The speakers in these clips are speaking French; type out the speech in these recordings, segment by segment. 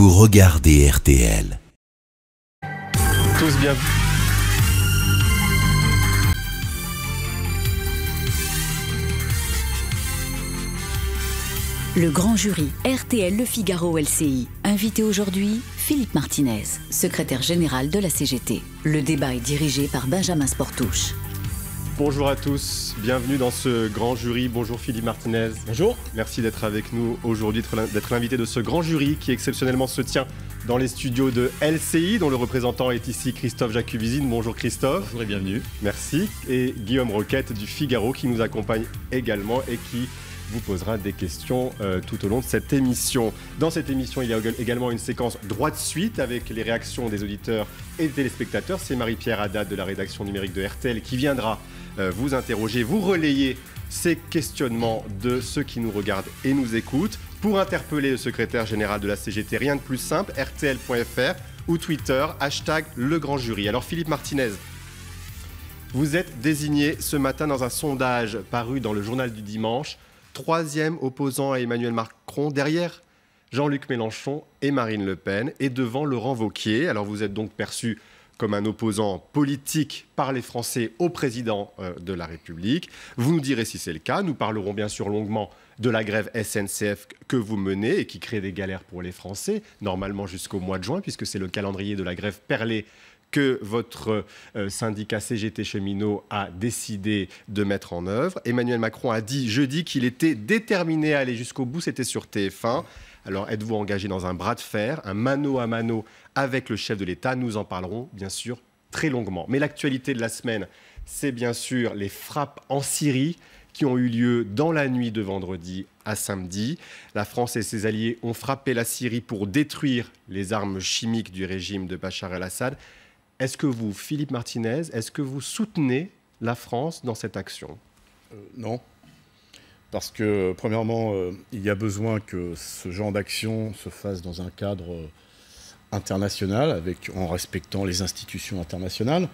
Vous regardez RTL. Tous bien. Le grand jury RTL Le Figaro LCI. Invité aujourd'hui, Philippe Martinez, secrétaire général de la CGT. Le débat est dirigé par Benjamin Sportouche. Bonjour à tous, bienvenue dans ce grand jury. Bonjour Philippe Martinez. Bonjour. Merci d'être avec nous aujourd'hui, d'être l'invité de ce grand jury qui exceptionnellement se tient dans les studios de LCI, dont le représentant est ici Christophe Jacubizine. Bonjour Christophe. Bonjour et bienvenue. Merci. Et Guillaume Roquette du Figaro qui nous accompagne également et qui vous posera des questions tout au long de cette émission. Dans cette émission, il y a également une séquence droit de suite avec les réactions des auditeurs et des téléspectateurs. C'est Marie-Pierre Haddad de la rédaction numérique de RTL qui viendra vous interroger, vous relayer ces questionnements de ceux qui nous regardent et nous écoutent. Pour interpeller le secrétaire général de la CGT, rien de plus simple, rtl.fr ou Twitter, #legrandjury. Alors Philippe Martinez, vous êtes désigné ce matin dans un sondage paru dans le journal du dimanche, 3e opposant à Emmanuel Macron, derrière Jean-Luc Mélenchon et Marine Le Pen, et devant Laurent Wauquiez. Alors vous êtes donc perçu comme un opposant politique par les Français au président de la République. Vous nous direz si c'est le cas. Nous parlerons bien sûr longuement de la grève SNCF que vous menez et qui crée des galères pour les Français, normalement jusqu'au mois de juin, puisque c'est le calendrier de la grève perlée que votre syndicat CGT Cheminots a décidé de mettre en œuvre. Emmanuel Macron a dit jeudi qu'il était déterminé à aller jusqu'au bout, c'était sur TF1. Alors êtes-vous engagé dans un bras de fer, un mano à mano avec le chef de l'État? Nous en parlerons bien sûr très longuement. Mais l'actualité de la semaine, c'est bien sûr les frappes en Syrie qui ont eu lieu dans la nuit de vendredi à samedi. La France et ses alliés ont frappé la Syrie pour détruire les armes chimiques du régime de Bachar el-Assad. Est-ce que vous, Philippe Martinez, est-ce que vous soutenez la France dans cette action? Non. Parce que, premièrement, il y a besoin que ce genre d'action se fasse dans un cadre international, en respectant les institutions internationales.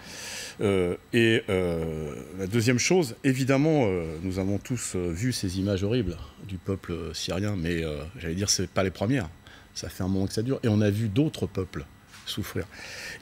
La deuxième chose, évidemment, nous avons tous vu ces images horribles du peuple syrien, mais j'allais dire, ce n'est pas les premières. Ça fait un moment que ça dure. Et on a vu d'autres peuples souffrir.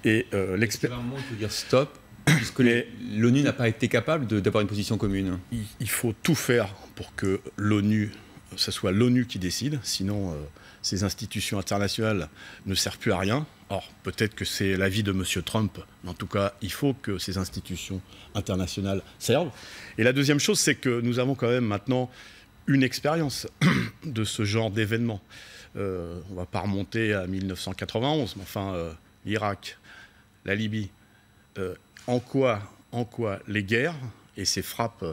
Et c'est un moment où il faut dire stop, puisque l'ONU n'a pas été capable d'avoir une position commune. Il faut tout faire pour que l'ONU, ce soit l'ONU qui décide, sinon ces institutions internationales ne servent plus à rien. Or, peut-être que c'est l'avis de M. Trump, mais en tout cas, il faut que ces institutions internationales servent. Et la deuxième chose, c'est que nous avons quand même maintenant une expérience de ce genre d'événement. On ne va pas remonter à 1991, mais enfin, l'Irak, la Libye. En quoi les guerres et ces frappes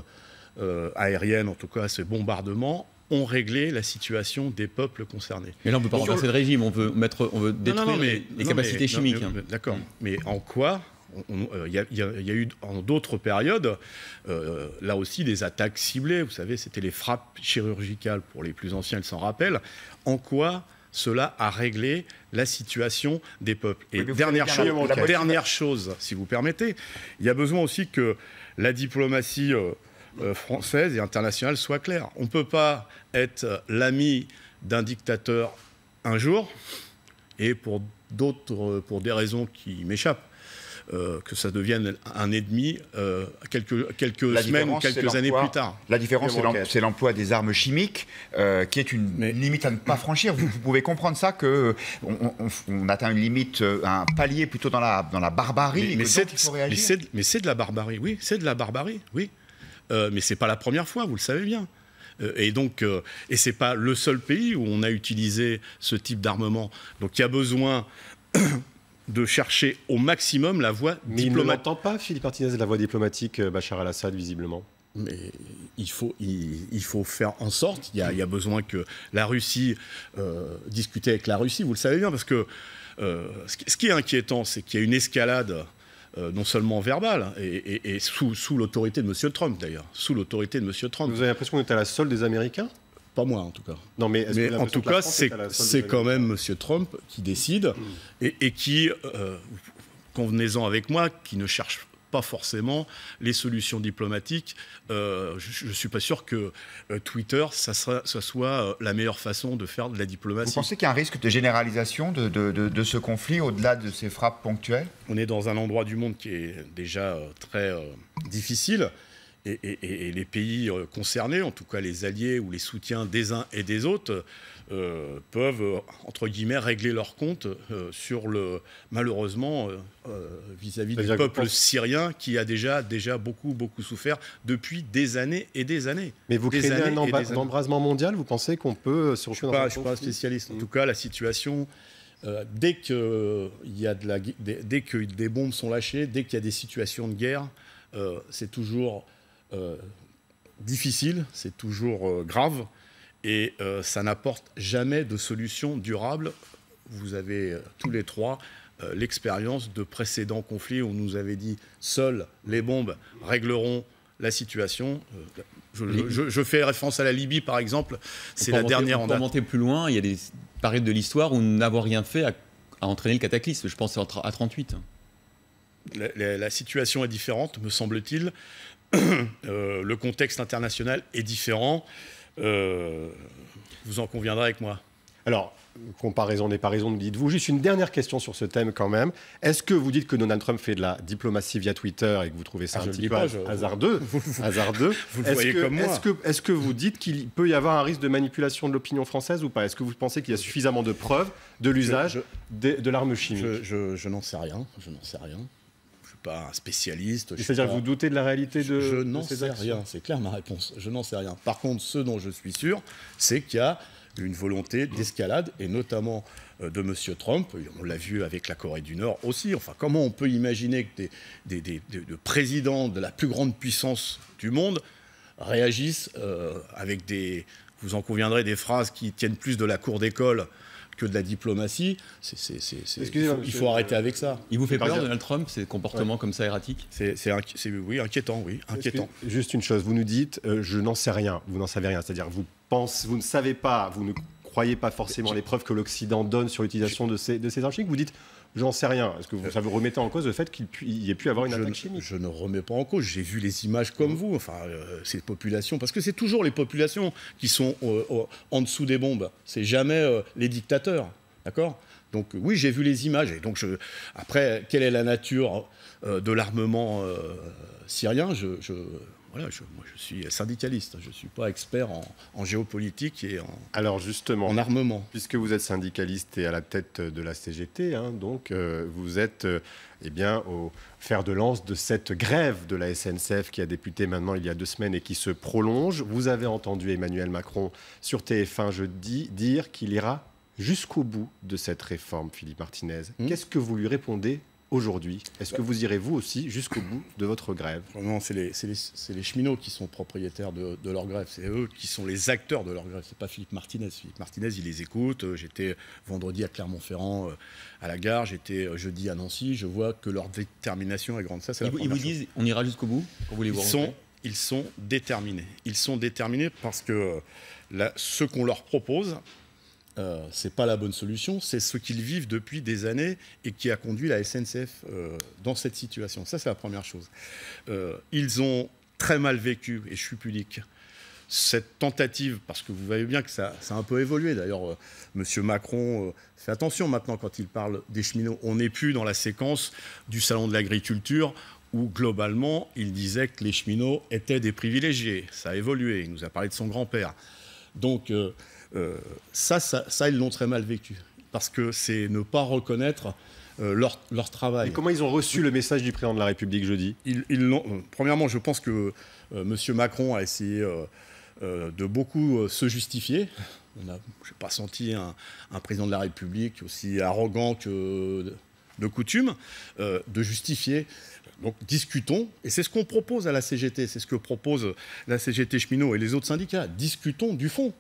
aériennes, en tout cas ces bombardements, ont réglé la situation des peuples concernés? Mais là, on ne peut pas renverser le régime, on veut détruire les capacités chimiques. D'accord, mais en quoi il y a eu en d'autres périodes, là aussi, des attaques ciblées. Vous savez, c'était les frappes chirurgicales pour les plus anciens, ils s'en rappellent. En quoi cela a réglé la situation des peuples? Et dernière chose, si vous permettez, il y a besoin aussi que la diplomatie française et internationale soit claire. On ne peut pas être l'ami d'un dictateur un jour et pour des raisons qui m'échappent, que ça devienne un ennemi quelques semaines ou quelques années plus tard. La différence, c'est l'emploi des armes chimiques, qui est une limite à ne pas franchir. Vous pouvez comprendre ça, qu'on atteint une limite, un palier plutôt dans la barbarie. Mais c'est de la barbarie, oui, c'est de la barbarie, oui. Mais c'est pas la première fois, vous le savez bien. Et c'est pas le seul pays où on a utilisé ce type d'armement. Donc il y a besoin de chercher au maximum la voie diplomatique. Mais il n'entend pas, Philippe Martinez, la voie diplomatique Bachar el-Assad, visiblement. Mais il faut faire en sorte, il y a besoin que la Russie discute avec la Russie, vous le savez bien, parce que ce qui est inquiétant, c'est qu'il y a une escalade non seulement verbale, et sous l'autorité de M. Trump, d'ailleurs. Sous l'autorité de M. Trump. Vous avez l'impression qu'on est à la solde des Américains ? Pas moi, en tout cas. Non, mais en tout cas, c'est quand même M. Trump qui décide et qui, convenez-en avec moi, qui ne cherche pas forcément les solutions diplomatiques. Je ne suis pas sûr que Twitter, ça soit la meilleure façon de faire de la diplomatie. Vous pensez qu'il y a un risque de généralisation de ce conflit au-delà de ces frappes ponctuelles? On est dans un endroit du monde qui est déjà très difficile. Et les pays concernés, en tout cas les alliés ou les soutiens des uns et des autres, peuvent, entre guillemets, régler leur compte malheureusement, vis-à-vis du peuple syrien qui a déjà beaucoup souffert depuis des années et des années. Mais vous craignez un embrasement mondial? Vous pensez qu'on peut se retrouver dans un conflit? Je ne suis pas spécialiste. En tout cas, la situation... dès que des bombes sont lâchées, dès qu'il y a des situations de guerre, c'est toujours difficile, c'est toujours grave, et ça n'apporte jamais de solution durable. Vous avez tous les trois l'expérience de précédents conflits où on nous avait dit « seules les bombes régleront la situation ». Je fais référence à la Libye, par exemple. C'est la dernière en date. Pour monter plus loin, il y a des périodes de l'histoire où n'avoir rien fait a entraîné le cataclysme. Je pense à 1938. La situation est différente, me semble-t-il. Le contexte international est différent. Vous en conviendrez avec moi. Alors, comparaison n'est pas raison, nous dites-vous. Juste une dernière question sur ce thème quand même. Est-ce que vous dites que Donald Trump fait de la diplomatie via Twitter et que vous trouvez ça un petit peu hasardeux? Vous le voyez comme moi. Est-ce que vous dites qu'il peut y avoir un risque de manipulation de l'opinion française ou pas? Est-ce que vous pensez qu'il y a suffisamment de preuves de l'usage de l'arme chimique? Je n'en sais rien. Je n'en sais rien. Je ne suis pas un spécialiste. C'est-à-dire que vous doutez de la réalité de Je n'en ces sais actions? rien. C'est clair ma réponse. Je n'en sais rien. Par contre, ce dont je suis sûr, c'est qu'il y a une volonté d'escalade, et notamment de M. Trump. On l'a vu avec la Corée du Nord aussi. Enfin, comment on peut imaginer que des présidents de la plus grande puissance du monde réagissent avec vous en conviendrez, des phrases qui tiennent plus de la cour d'école que de la diplomatie? Il faut arrêter avec ça. Il vous fait peur, Donald Trump, ces comportements comme ça erratiques? Oui, inquiétant, oui, inquiétant. Juste une chose, vous nous dites, je n'en sais rien, vous n'en savez rien, c'est-à-dire vous ne savez pas, vous ne croyez pas forcément les preuves que l'Occident donne sur l'utilisation de ces armes chimiques, vous dites, j'en sais rien. Est-ce que ça vous remettez en cause le fait qu'il y ait pu avoir une attaque chimique? Je ne remets pas en cause, j'ai vu les images comme vous, enfin, ces populations, parce que c'est toujours les populations qui sont en dessous des bombes, c'est jamais les dictateurs, d'accord? Donc oui, j'ai vu les images, et donc après, quelle est la nature de l'armement syrien? Moi, je suis syndicaliste, je ne suis pas expert en géopolitique et en armement. Puisque vous êtes syndicaliste et à la tête de la CGT, donc vous êtes au fer de lance de cette grève de la SNCF qui a débuté maintenant il y a 2 semaines et qui se prolonge. Vous avez entendu Emmanuel Macron sur TF1 jeudi dire qu'il ira jusqu'au bout de cette réforme, Philippe Martinez. Qu'est-ce que vous lui répondez aujourd'hui? Est-ce que vous irez vous aussi jusqu'au bout de votre grève? Non, c'est les cheminots qui sont propriétaires de leur grève. C'est eux qui sont les acteurs de leur grève. C'est pas Philippe Martinez. Philippe Martinez, il les écoute. J'étais vendredi à Clermont-Ferrand à la gare. J'étais jeudi à Nancy. Je vois que leur détermination est grande. Ça, c'est la première chose. Ils vous disent, on ira jusqu'au bout quand vous les voir? Ils sont déterminés. Ils sont déterminés parce que ce qu'on leur propose, c'est pas la bonne solution, c'est ce qu'ils vivent depuis des années et qui a conduit la SNCF dans cette situation. Ça, c'est la première chose. Ils ont très mal vécu, et je suis pudique, cette tentative, parce que vous voyez bien que ça a un peu évolué. D'ailleurs, M. Macron fait attention maintenant quand il parle des cheminots. On n'est plus dans la séquence du salon de l'agriculture où, globalement, il disait que les cheminots étaient des privilégiés. Ça a évolué. Il nous a parlé de son grand-père. Donc, ça, ils l'ont très mal vécu. Parce que c'est ne pas reconnaître leur travail. Et comment ils ont reçu le message du président de la République jeudi? Premièrement, je pense que M. Macron a essayé de beaucoup se justifier. Je n'ai pas senti un président de la République aussi arrogant que de coutume, de justifier. Donc discutons, et c'est ce qu'on propose à la CGT, c'est ce que propose la CGT cheminot et les autres syndicats. Discutons du fond.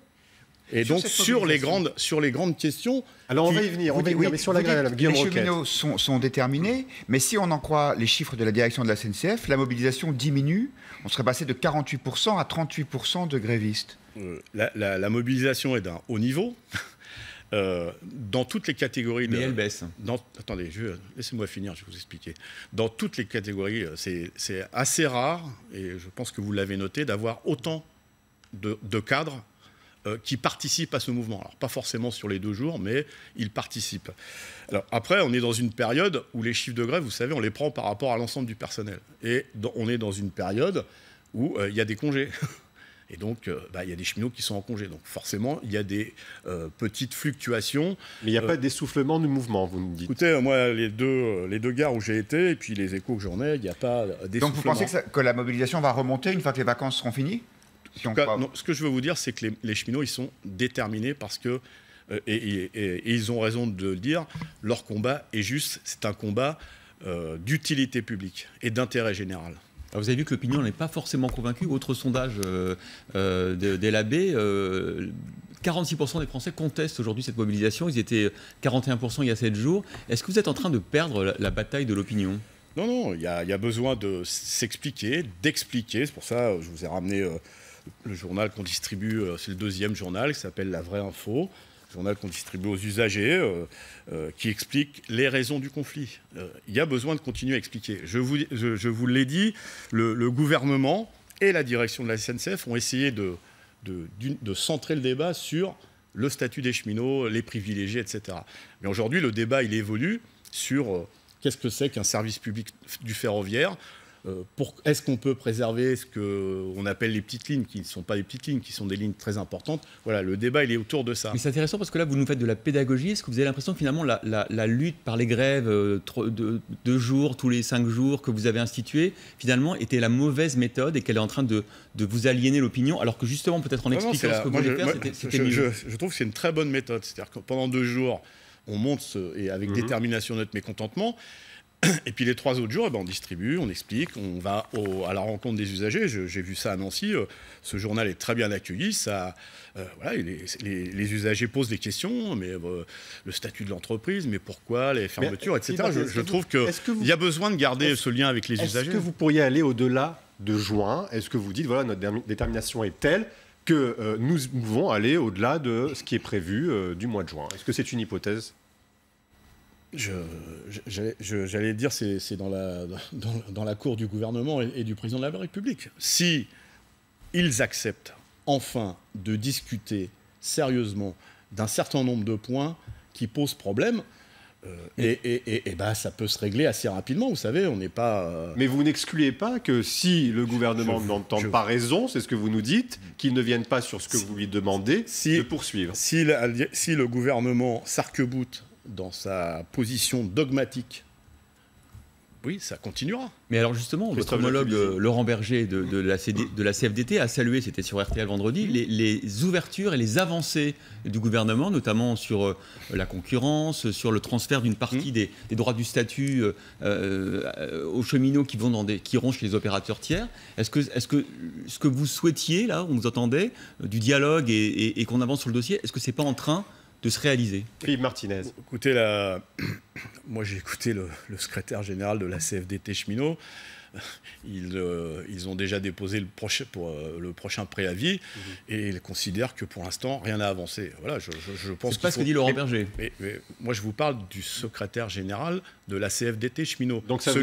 Et donc sur les grandes questions... Alors on va y venir, mais sur la grève, les cheminots sont déterminés, mais si on en croit les chiffres de la direction de la SNCF, la mobilisation diminue, on serait passé de 48% à 38% de grévistes. La mobilisation est d'un haut niveau. dans toutes les catégories... Mais elle baisse. Attendez, laissez-moi finir, je vais vous expliquer. Dans toutes les catégories, c'est assez rare, et je pense que vous l'avez noté, d'avoir autant de cadres qui participent à ce mouvement. Alors, pas forcément sur les 2 jours, mais ils participent. Alors, après, on est dans une période où les chiffres de grève, vous savez, on les prend par rapport à l'ensemble du personnel. Et on est dans une période où il y a des congés. Et donc, il y a des cheminots qui sont en congé. Donc, forcément, il y a des petites fluctuations. Mais il n'y a pas d'essoufflement du mouvement, vous me dites. Écoutez, moi, les deux gares où j'ai été, et puis les échos que j'en ai, il n'y a pas d'essoufflement. Donc, vous pensez que la mobilisation va remonter une fois que les vacances seront finies ? Non, ce que je veux vous dire, c'est que les cheminots, ils sont déterminés parce que, et ils ont raison de le dire, leur combat est juste, c'est un combat d'utilité publique et d'intérêt général. Alors vous avez vu que l'opinion n'est pas forcément convaincue. Autre sondage des Labés, 46% des Français contestent aujourd'hui cette mobilisation. Ils étaient 41% il y a 7 jours. Est-ce que vous êtes en train de perdre la bataille de l'opinion ? Non, il y a besoin de s'expliquer, d'expliquer. C'est pour ça que je vous ai ramené le journal qu'on distribue, c'est le 2e journal, qui s'appelle La Vraie Info, journal qu'on distribue aux usagers, qui explique les raisons du conflit. Il y a besoin de continuer à expliquer. Je vous l'ai dit, le gouvernement et la direction de la SNCF ont essayé de centrer le débat sur le statut des cheminots, les privilégiés, etc. Mais aujourd'hui, le débat, il évolue sur qu'est-ce que c'est qu'un service public du ferroviaire. Est-ce qu'on peut préserver ce qu'on appelle les petites lignes, qui ne sont pas des petites lignes, qui sont des lignes très importantes. Voilà, le débat, il est autour de ça. Mais c'est intéressant parce que là, vous nous faites de la pédagogie. Est-ce que vous avez l'impression que finalement, la lutte par les grèves de 2 jours, tous les 5 jours que vous avez instituées, finalement, était la mauvaise méthode et qu'elle est en train de vous aliéner l'opinion, alors que justement, peut-être en expliquant ce que vous voulez faire, c'était mieux. Je trouve que c'est une très bonne méthode. C'est-à-dire que pendant 2 jours, on monte et avec détermination notre mécontentement. Et puis les 3 autres jours, on distribue, on explique, on va à la rencontre des usagers. J'ai vu ça à Nancy. Ce journal est très bien accueilli. Les usagers posent des questions, mais le statut de l'entreprise, mais pourquoi les fermetures, etc. Je trouve qu'il y a besoin de garder ce lien avec les usagers. Est-ce que vous pourriez aller au-delà de juin? Est-ce que vous dites, voilà, notre détermination est telle que nous pouvons aller au-delà de ce qui est prévu du mois de juin? Est-ce que c'est une hypothèse? J'allais dire, c'est dans la cour du gouvernement et du président de la République. Si ils acceptent enfin de discuter sérieusement d'un certain nombre de points qui posent problème, ça peut se régler assez rapidement, vous savez, on n'est pas... Mais vous n'excluez pas que si le gouvernement n'entend pas raison, c'est ce que vous nous dites, qu'il ne vienne pas sur ce que vous lui demandez, de poursuivre. Si le gouvernement s'arc-boute dans sa position dogmatique, oui, ça continuera. Mais alors justement, votre homologue Laurent Berger de la CFDT a salué, c'était sur RTL vendredi, les ouvertures et les avancées du gouvernement, notamment sur la concurrence, sur le transfert d'une partie des droits du statut aux cheminots qui iront chez les opérateurs tiers. Est-ce que ce que vous souhaitiez, là, on vous entendait, du dialogue et qu'on avance sur le dossier, est-ce que c'est pas en train de se réaliser? Philippe Martinez. Écoutez, moi j'ai écouté le secrétaire général de la CFDT cheminot. Ils ont déjà déposé le prochain préavis et ils considèrent que pour l'instant rien n'a avancé. Voilà, je pense. C'est pas ce que dit Laurent Berger. Mais moi je vous parle du secrétaire général de la CFDT cheminot. Donc ça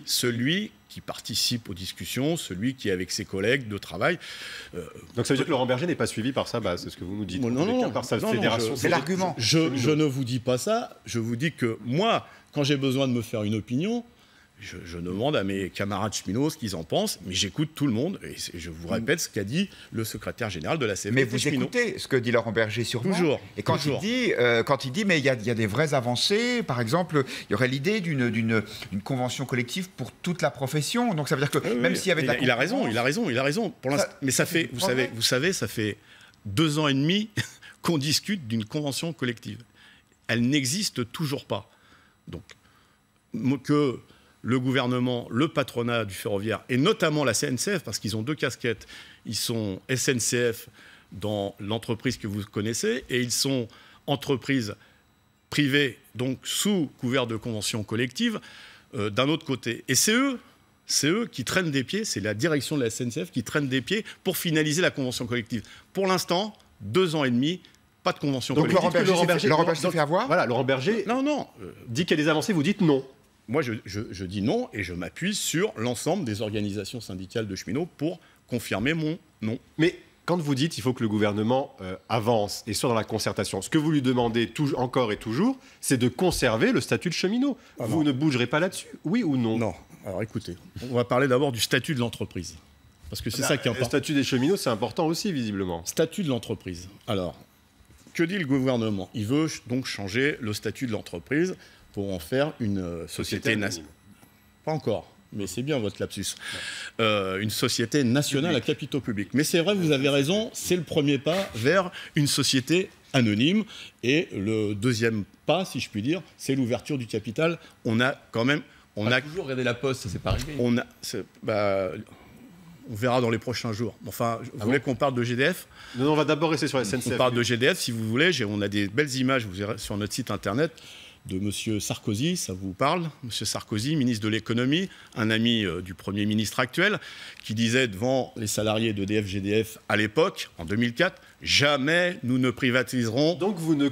celui qui participe aux discussions, celui qui est avec ses collègues de travail. Donc ça veut dire que Laurent Berger n'est pas suivi par sa base, c'est ce que vous nous dites. Non, par sa fédération. C'est l'argument. Je ne vous dis pas ça. Je vous dis que moi, quand j'ai besoin de me faire une opinion, je demande à mes camarades cheminots ce qu'ils en pensent, mais j'écoute tout le monde, et je vous répète ce qu'a dit le secrétaire général de la CFDT. Mais vous écoutez ce que dit Laurent Berger sûrement. Toujours. Et quand il dit, mais il y a des vraies avancées, par exemple, il y aurait l'idée d'une convention collective pour toute la profession. Donc ça veut dire que même s'il y avait de la concurrence... Il a raison. Pour l'instant, mais ça fait, vous savez, ça fait 2 ans et demi qu'on discute d'une convention collective. Elle n'existe toujours pas. Donc, que le gouvernement, le patronat du ferroviaire, et notamment la SNCF, parce qu'ils ont 2 casquettes. Ils sont SNCF dans l'entreprise que vous connaissez, et ils sont entreprises privées, donc sous couvert de convention collective, d'un autre côté. Et c'est eux qui traînent des pieds, c'est la direction de la SNCF qui traîne des pieds pour finaliser la convention collective. Pour l'instant, 2 ans et demi, Pas de convention Donc collective. Laurent Berger s'est fait avoir. Voilà, Laurent Berger Non. dit qu'il y a des avancées, vous dites non. Moi, je dis non et je m'appuie sur l'ensemble des organisations syndicales de cheminots pour confirmer mon non. Mais quand vous dites qu'il faut que le gouvernement avance et soit dans la concertation, ce que vous lui demandez encore et toujours, c'est de conserver le statut de cheminot. Vous ne bougerez pas là-dessus, oui ou non? Non. Alors écoutez, on va parler d'abord du statut de l'entreprise. Parce que c'est ça qui est Le important. statut des cheminots, c'est important aussi, visiblement. Statut de l'entreprise. Alors, que dit le gouvernement? Il veut donc changer le statut de l'entreprise pour en faire une société nationale. Pas encore, mais c'est bien votre lapsus. Une société nationale à capitaux publics. Mais c'est vrai, vous avez raison, c'est le premier pas vers une société anonyme. Et le deuxième pas, si je puis dire, c'est l'ouverture du capital. On a quand même... On a toujours regardé la Poste, ça c'est pas arrivé. On verra dans les prochains jours. Enfin, vous voulez qu'on parle de GDF? Non, on va d'abord rester sur la SNCF. On parle de GDF, si vous voulez. On a des belles images, vous verrez sur notre site internet, de M. Sarkozy, ça vous parle? M. Sarkozy, ministre de l'économie, un ami du Premier ministre actuel, qui disait devant les salariés d'EDF GDF à l'époque, en 2004, jamais nous ne privatiserons... Donc vous ne...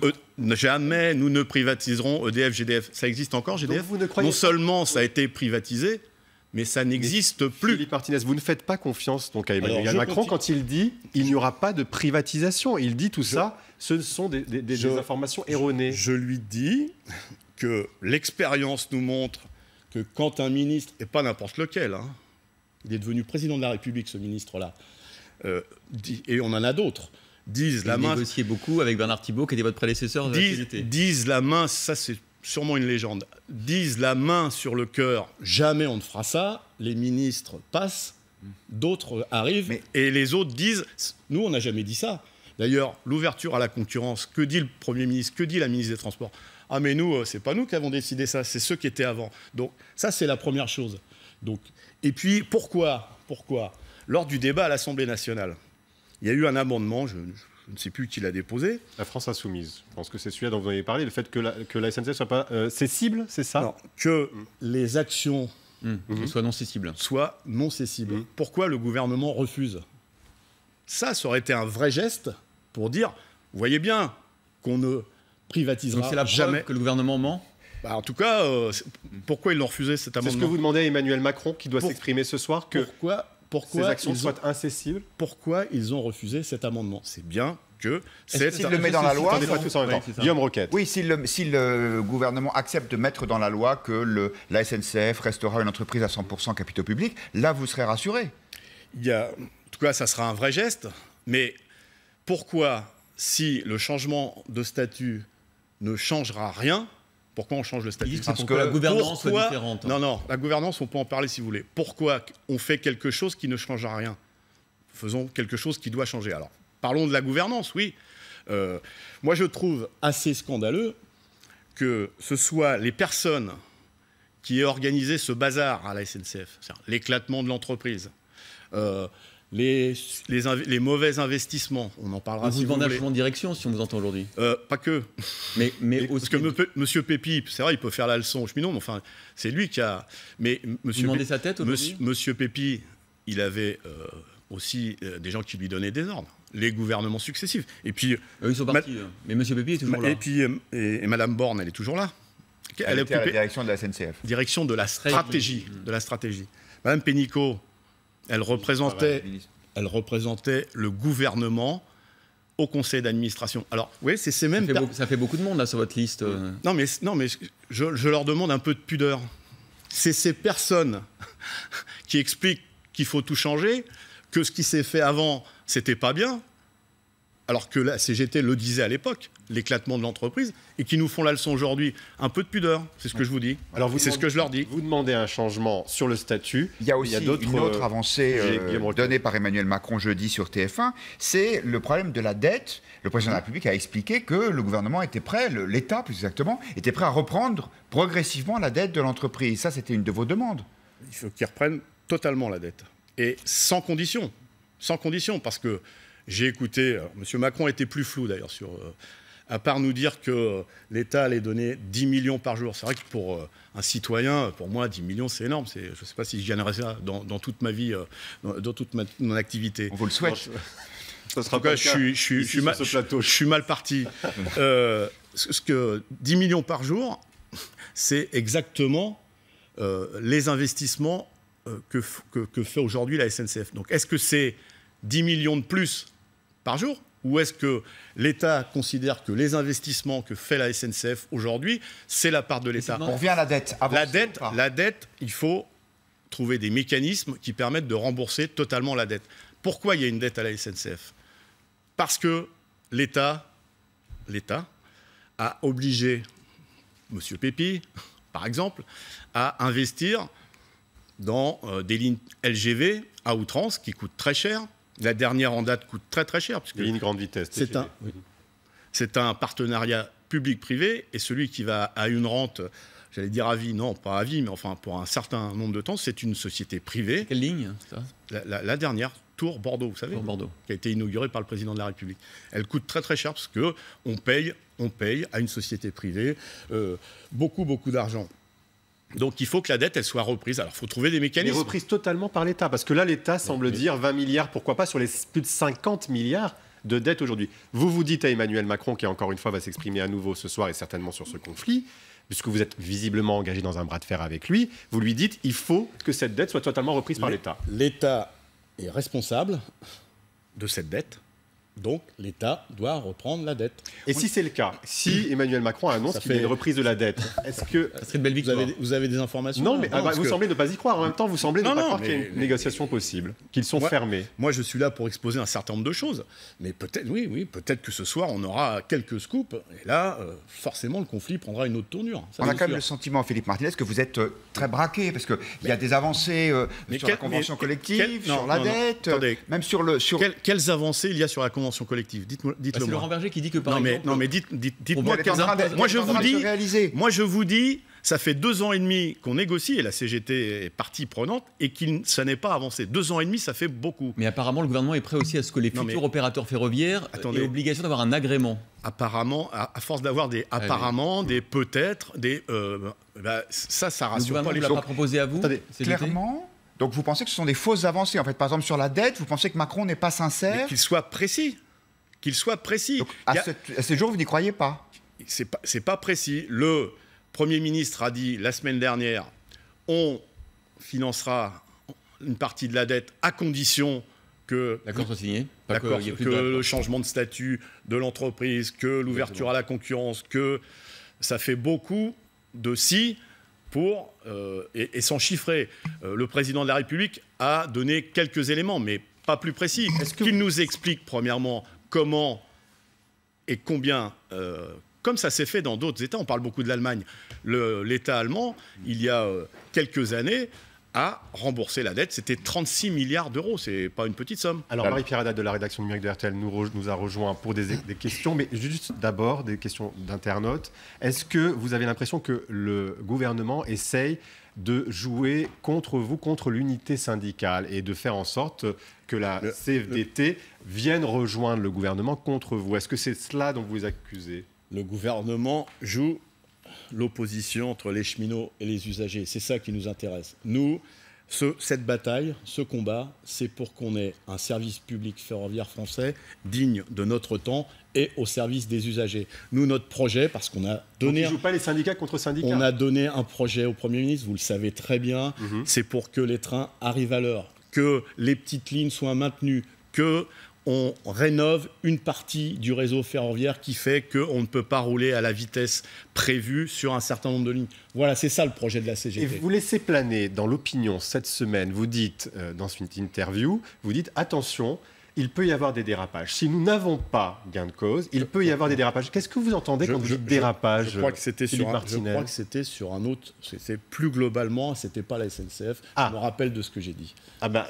jamais nous ne privatiserons EDF GDF. Ça existe encore, GDF? Donc vous ne croyez... Non seulement ça a été privatisé, mais ça n'existe plus. Philippe Martinez, vous ne faites pas confiance donc à Emmanuel Alors, Macron quand il dit il n'y aura pas de privatisation. Il dit tout ça, ce sont des informations erronées. Je lui dis que l'expérience nous montre que quand un ministre, et pas n'importe lequel, hein, il est devenu président de la République, ce ministre-là, et on en a d'autres, disent la main... négocié beaucoup avec Bernard Thibault, qui était votre prédécesseur de la CGT. Disent la main, ça c'est sûrement une légende, disent la main sur le cœur, jamais on ne fera ça, les ministres passent, d'autres arrivent, et les autres disent, nous on n'a jamais dit ça. D'ailleurs, l'ouverture à la concurrence, que dit le Premier ministre, que dit la ministre des Transports? Ah mais nous, c'est pas nous qui avons décidé ça, c'est ceux qui étaient avant. Donc ça c'est la première chose. Donc, et puis pourquoi lors du débat à l'Assemblée nationale, il y a eu un amendement, je ne sais plus qui l'a déposé. La France Insoumise. Je pense que c'est celui-là dont vous avez parlé, le fait que la SNCF soit pas cessible, c'est ça? Non, que les actions soient non cessibles. Soient non cessibles. Pourquoi le gouvernement refuse? Ça aurait été un vrai geste pour dire, vous voyez bien qu'on ne privatisera Donc c'est la jamais. preuve que le gouvernement ment? En tout cas, pourquoi ils l'ont refusé cet amendement? C'est ce que vous demandez à Emmanuel Macron qui doit s'exprimer ce soir, que pourquoi ces actions soient incessibles? Pourquoi ils ont refusé cet amendement? C'est bien que s'il le met dans la loi... Attendez, pas tous en même temps. Guillaume Roquette. Oui, si le gouvernement accepte de mettre dans la loi que la SNCF restera une entreprise à 100% capitaux publics, là, vous serez rassuré. En tout cas, ça sera un vrai geste. Mais pourquoi, si le changement de statut ne changera rien, pourquoi on change le statut? Parce que la gouvernance soit différente. Non, la gouvernance, on peut en parler si vous voulez. Pourquoi on fait quelque chose qui ne changera rien? Faisons quelque chose qui doit changer. Alors, parlons de la gouvernance, oui. Moi, je trouve assez scandaleux que ce soit les personnes qui aient organisé ce bazar à la SNCF, l'éclatement de l'entreprise, les mauvais investissements, on en parlera si vous voulez. Vous demandez un changement de direction si on vous entend aujourd'hui. Pas que. Mais parce que Monsieur Pépi, c'est vrai, il peut faire la leçon aux cheminots, mais enfin, c'est lui qui a... Mais vous demandez sa tête aujourd'hui? Monsieur Pépi, il avait aussi des gens qui lui donnaient des ordres, les gouvernements successifs. Et puis... ils sont partis, mais Monsieur Pépi est toujours là. Et puis, et Madame Borne, elle est toujours là. Elle était à la direction de la SNCF. Direction de la stratégie. Madame Pénicaud, elle représentait le gouvernement au conseil d'administration. Alors, oui, c'est ces mêmes... Ça fait beaucoup de monde, là, sur votre liste. Non, mais je leur demande un peu de pudeur. C'est ces personnes qui expliquent qu'il faut tout changer, que ce qui s'est fait avant, c'était pas bien, alors que la CGT le disait à l'époque, l'éclatement de l'entreprise, et qui nous font la leçon aujourd'hui. Un peu de pudeur, c'est ce que je vous dis. Alors c'est ce que je leur dis. Vous demandez un changement sur le statut. Il y a aussi une autre avancée donnée par Emmanuel Macron jeudi sur TF1, c'est le problème de la dette. Le président de la République a expliqué que le gouvernement était prêt, l'État plus exactement, était prêt à reprendre progressivement la dette de l'entreprise. Ça, c'était une de vos demandes. Il faut qu'ils reprennent totalement la dette. Et sans condition. Sans condition, parce que j'ai écouté... M. Macron était plus flou, d'ailleurs, sur... à part nous dire que l'État allait donner 10 millions par jour. C'est vrai que pour un citoyen, pour moi, 10 millions, c'est énorme. Je ne sais pas si je gagnerais ça dans toute ma vie, dans toute mon activité. On vous le souhaite. Ça sera en tout cas, je suis mal parti. 10 millions par jour, c'est exactement les investissements que fait aujourd'hui la SNCF. Donc, est-ce que c'est 10 millions de plus par jour, ou est-ce que l'État considère que les investissements que fait la SNCF aujourd'hui, c'est la part de l'État? On revient à la dette. La dette, il faut trouver des mécanismes qui permettent de rembourser totalement la dette. Pourquoi il y a une dette à la SNCF? Parce que l'État a obligé M. Pépi, par exemple, à investir dans des lignes LGV à outrance qui coûtent très cher. La dernière en date coûte très très cher. Les lignes grande vitesse. C'est un partenariat public-privé, et celui qui va à une rente, j'allais dire à vie, non, pas à vie, mais enfin pour un certain nombre de temps, c'est une société privée. Quelle ligne, ça? La dernière, Tours-Bordeaux, vous savez, Bordeaux, qui a été inaugurée par le président de la République. Elle coûte très très cher parce qu'on paye à une société privée beaucoup d'argent. Donc il faut que la dette, elle soit reprise. Alors il faut trouver des mécanismes. Mais reprise totalement par l'État, parce que là l'État semble dire 20 milliards, pourquoi pas, sur les plus de 50 milliards de dettes aujourd'hui. Vous dites à Emmanuel Macron, qui encore une fois va s'exprimer à nouveau ce soir et certainement sur ce conflit, puisque vous êtes visiblement engagé dans un bras de fer avec lui, vous lui dites il faut que cette dette soit totalement reprise par l'État. L'État est responsable de cette dette. Donc, l'État doit reprendre la dette. Et si c'est le cas, si Emmanuel Macron annonce qu'il y a une reprise de la dette, est-ce que... Ça serait une belle victoire. Vous avez des informations? Non, mais vous semblez ne pas y croire. En même temps, vous semblez ne pas croire qu'il y a une négociation possible, qu'ils sont fermés. Moi, je suis là pour exposer un certain nombre de choses. Mais peut-être, oui, peut-être que ce soir, on aura quelques scoops. Et là, forcément, le conflit prendra une autre tournure. On a quand même le sentiment, Philippe Martinez, que vous êtes très braqué, parce qu'il y a des avancées sur la convention collective, sur la dette, même sur le... Quelles avancées il y a sur la convention collective? Dites-le moi. C'est Laurent Berger qui dit que par exemple... Non, mais dites-moi quelles avancées. Moi, je vous dis, ça fait 2 ans et demi qu'on négocie, et la CGT est partie prenante, et ça n'est pas avancé. 2 ans et demi, ça fait beaucoup. Mais apparemment, le gouvernement est prêt aussi à ce que les futurs opérateurs ferroviaires aient obligation d'avoir un agrément. Apparemment, à force d'avoir des apparemment, des peut-être, ça rassure pas les gens. Le gouvernement ne l'a pas proposé à vous? Clairement. Donc vous pensez que ce sont des fausses avancées, en fait. Par exemple, sur la dette, vous pensez que Macron n'est pas sincère? Qu'il soit précis. Donc, à ce jour, vous n'y croyez pas? C'est pas précis. Le Premier ministre a dit la semaine dernière, on financera une partie de la dette à condition que l'accord soit signé, que le changement de statut de l'entreprise, que l'ouverture à la concurrence, que ça fait beaucoup de si pour et sans chiffrer. Le président de la République a donné quelques éléments, mais pas plus précis. Est-ce qu'il nous explique premièrement comment et combien, comme ça s'est fait dans d'autres États, on parle beaucoup de l'Allemagne, l'État allemand, il y a quelques années, a remboursé la dette. C'était 36 milliards d'euros, c'est pas une petite somme. Alors Marie-Pierre Haddad de la rédaction numérique de RTL nous a rejoint pour des questions, mais juste d'abord des questions d'internautes. Est-ce que vous avez l'impression que le gouvernement essaye de jouer contre vous, contre l'unité syndicale, et de faire en sorte que la CFDT vienne rejoindre le gouvernement contre vous? Est-ce que c'est cela dont vous accusez? Le gouvernement joue l'opposition entre les cheminots et les usagers. C'est ça qui nous intéresse. Nous, cette bataille, ce combat, c'est pour qu'on ait un service public ferroviaire français digne de notre temps et au service des usagers. Nous, notre projet, parce qu'on a donné... Donc, ils ne jouent pas les syndicats contre syndicats. On a donné un projet au Premier ministre, vous le savez très bien, c'est pour que les trains arrivent à l'heure, que les petites lignes soient maintenues, qu'on rénove une partie du réseau ferroviaire qui fait qu'on ne peut pas rouler à la vitesse prévue sur un certain nombre de lignes. Voilà, c'est ça le projet de la CGT. Et vous laissez planer dans l'opinion cette semaine, vous dites dans une interview, vous dites attention, il peut y avoir des dérapages. Si nous n'avons pas gain de cause, il peut y avoir des dérapages. Qu'est-ce que vous entendez quand vous dites dérapage? Je crois que c'était sur un autre, c'était plus globalement, c'était pas la SNCF. Je me rappelle de ce que j'ai dit.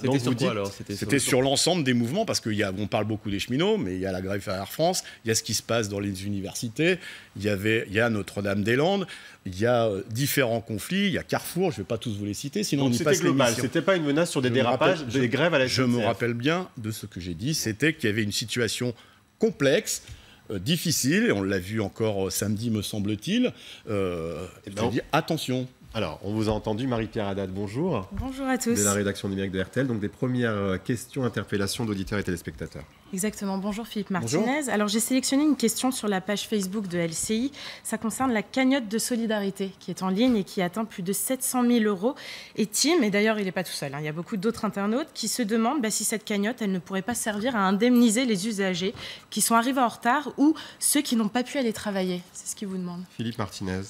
Donc vous dites, c'était sur l'ensemble des mouvements, parce qu'on parle beaucoup des cheminots, mais il y a la grève à Air France, il y a ce qui se passe dans les universités, il y a Notre-Dame-des-Landes, il y a différents conflits, il y a Carrefour, je ne vais pas tous vous les citer, sinon on y passe l'émission. C'était global, c'était pas une menace sur des dérapages, des grèves à la SNCF. Je me rappelle bien de ce que j'ai dit, c'était qu'il y avait une situation complexe, difficile, et on l'a vu encore samedi, me semble-t-il. J'ai dit attention. Alors, on vous a entendu, Marie-Pierre Haddad, bonjour. Bonjour à tous. De la rédaction numérique de RTL, donc des premières questions, interpellations d'auditeurs et téléspectateurs. Exactement. Bonjour Philippe Martinez. Bonjour. Alors j'ai sélectionné une question sur la page Facebook de LCI. Ça concerne la cagnotte de solidarité qui est en ligne et qui atteint plus de 700 000 €. Et Tim, et d'ailleurs il n'est pas tout seul, il y a beaucoup d'autres internautes qui se demandent si cette cagnotte, elle ne pourrait pas servir à indemniser les usagers qui sont arrivés en retard ou ceux qui n'ont pas pu aller travailler. C'est ce qu'ils vous demandent. Philippe Martinez.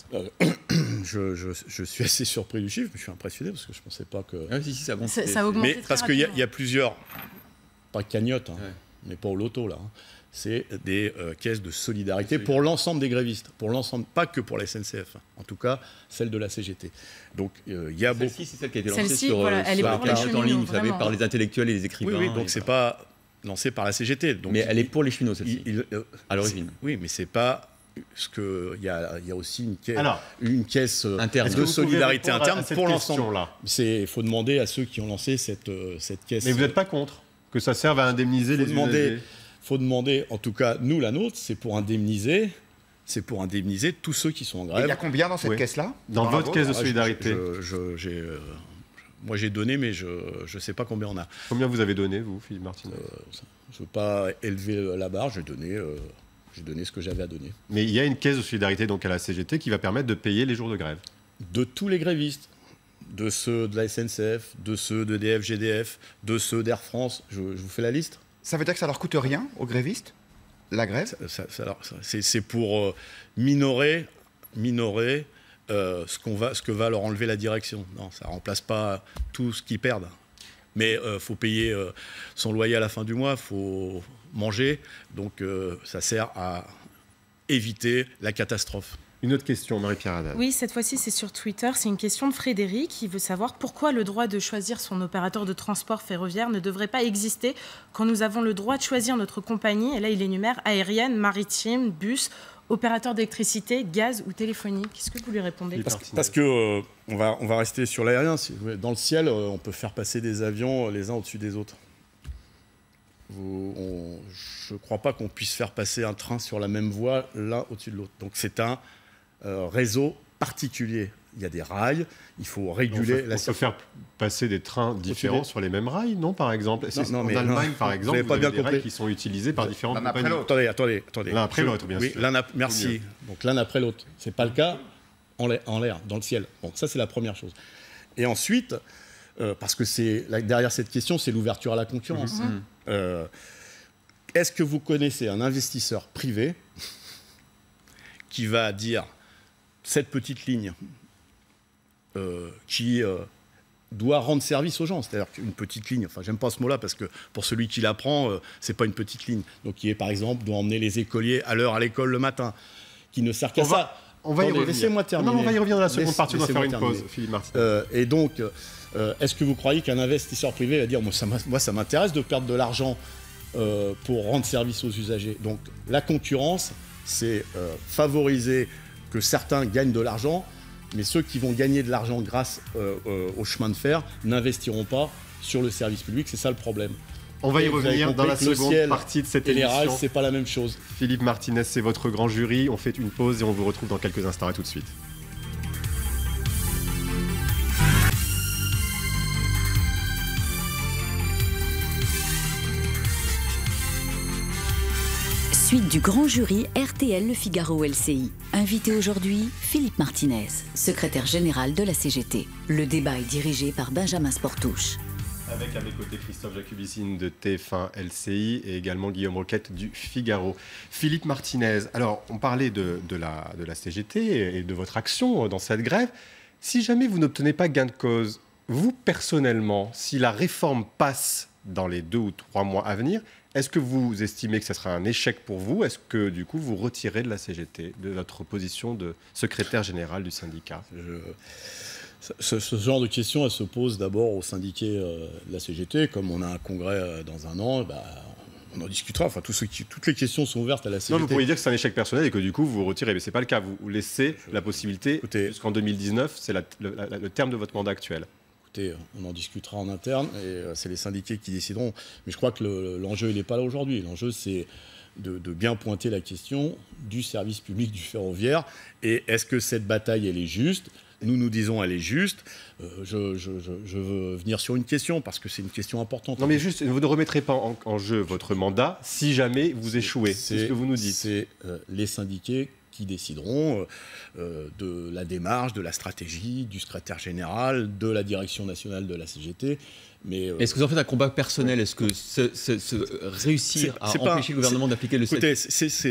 Je suis assez surpris du chiffre, mais je suis impressionné parce que je ne pensais pas que... Ah, si, ça a augmenté mais parce qu'il y a plusieurs... Pas cagnottes, hein. Ouais. Mais pas au loto, là. C'est des caisses de solidarité pour l'ensemble des grévistes, pour l'ensemble, pas que pour la SNCF, en tout cas celle de la CGT. Donc il y a beaucoup. Celle-ci, c'est celle qui a été lancée sur Internet en ligne, vous savez, par les intellectuels et les écrivains. Oui, donc c'est pas lancé par la CGT. Donc, mais elle est pour les cheminots, celle-ci, à l'origine. Oui, mais c'est pas. Parce qu'il y a aussi une caisse interne de solidarité interne pour l'ensemble. Il faut demander à ceux qui ont lancé cette caisse. Mais vous n'êtes pas contre que ça serve à indemniser les usagers? Il faut demander, en tout cas, nous, la nôtre, c'est pour indemniser tous ceux qui sont en grève. Et il y a combien dans cette caisse-là? Dans votre caisse de solidarité? Moi, j'ai donné, mais je ne sais pas combien on a. Combien vous avez donné, vous, Philippe Martinez? Je ne veux pas élever la barre, j'ai donné ce que j'avais à donner. Mais il y a une caisse de solidarité donc à la CGT qui va permettre de payer les jours de grève? De tous les grévistes. De ceux de la SNCF, de ceux d'EDF, GDF, de ceux d'Air France. Je vous fais la liste. Ça veut dire que ça leur coûte rien aux grévistes, la grève? C'est pour minorer ce que va leur enlever la direction. Non, ça ne remplace pas tout ce qu'ils perdent. Mais il faut payer son loyer à la fin du mois, il faut manger. Donc ça sert à éviter la catastrophe. Une autre question, Marie-Pierre Haddad. Oui, cette fois-ci, c'est sur Twitter. C'est une question de Frédéric qui veut savoir pourquoi le droit de choisir son opérateur de transport ferroviaire ne devrait pas exister quand nous avons le droit de choisir notre compagnie. Et là, il énumère aérienne, maritime, bus, opérateur d'électricité, gaz ou téléphonie. Qu'est-ce que vous lui répondez? Parce que on va rester sur l'aérien. Dans le ciel, on peut faire passer des avions les uns au-dessus des autres. Je ne crois pas qu'on puisse faire passer un train sur la même voie l'un au-dessus de l'autre. Donc c'est un réseau particulier. Il y a des rails, il faut réguler on peut faire passer des trains différents sur les mêmes rails, non, par exemple? En Allemagne, par exemple, vous avez des rails qui sont utilisés par différentes compagnies. Attendez. L'un après l'autre, bien sûr. Merci. Donc l'un après l'autre. Ce n'est pas le cas en l'air, dans le ciel. Bon, ça, c'est la première chose. Et ensuite, parce que derrière cette question, c'est l'ouverture à la concurrence. Est-ce que vous connaissez un investisseur privé qui va dire cette petite ligne qui doit rendre service aux gens, c'est-à-dire qu'une petite ligne, enfin j'aime pas ce mot-là parce que pour celui qui la prend, c'est pas une petite ligne, donc qui est par exemple doit emmener les écoliers à l'heure à l'école le matin, qui ne sert qu'à ça. On va y revenir. Laissez-moi terminer. Non, on va y revenir dans la seconde partie, on va faire une pause, Philippe Martinez. Et donc, est-ce que vous croyez qu'un investisseur privé va dire moi ça m'intéresse de perdre de l'argent pour rendre service aux usagers? Donc la concurrence, c'est favoriser que certains gagnent de l'argent, mais ceux qui vont gagner de l'argent grâce au chemin de fer n'investiront pas sur le service public. C'est ça le problème. On va y revenir dans la seconde partie de cette émission. Les rails, c'est pas la même chose. Philippe Martinez, c'est votre grand jury. On fait une pause et on vous retrouve dans quelques instants. À tout de suite. Suite du grand jury RTL Le Figaro LCI. Invité aujourd'hui, Philippe Martinez, secrétaire général de la CGT. Le débat est dirigé par Benjamin Sportouche. Avec à mes côtés Christophe Jacubicine de TF1 LCI et également Guillaume Roquette du Figaro. Philippe Martinez, alors on parlait de la CGT et de votre action dans cette grève. Si jamais vous n'obtenez pas gain de cause, vous personnellement, si la réforme passe dans les 2 ou 3 mois à venir, est-ce que vous estimez que ce sera un échec pour vous? Est-ce que du coup vous retirez de la CGT, de votre position de secrétaire général du syndicat? Ce genre de questions, elle se pose d'abord aux syndiqués de la CGT. Comme on a un congrès dans un an, on en discutera. Enfin, toutes les questions sont ouvertes à la CGT. Non, vous pourriez dire que c'est un échec personnel et que du coup vous vous retirez, mais ce n'est pas le cas. Vous laissez la possibilité, jusqu'en 2019, c'est le terme de votre mandat actuel. Écoutez, on en discutera en interne et c'est les syndiqués qui décideront. Mais je crois que l'enjeu, il n'est pas là aujourd'hui. L'enjeu, c'est bien pointer la question du service public du ferroviaire. Et est-ce que cette bataille, elle est juste ? Nous disons elle est juste. Je veux venir sur une question, parce que c'est une question importante. Non mais juste, vous ne remettrez pas en jeu votre mandat si jamais vous échouez. C'est ce que vous nous dites. C'est les syndiqués qui décideront de la démarche, de la stratégie, du secrétaire général, de la direction nationale de la CGT. Mais est-ce que vous en faites un combat personnel ? Est-ce que réussir à empêcher le gouvernement d'appliquer le... Écoutez,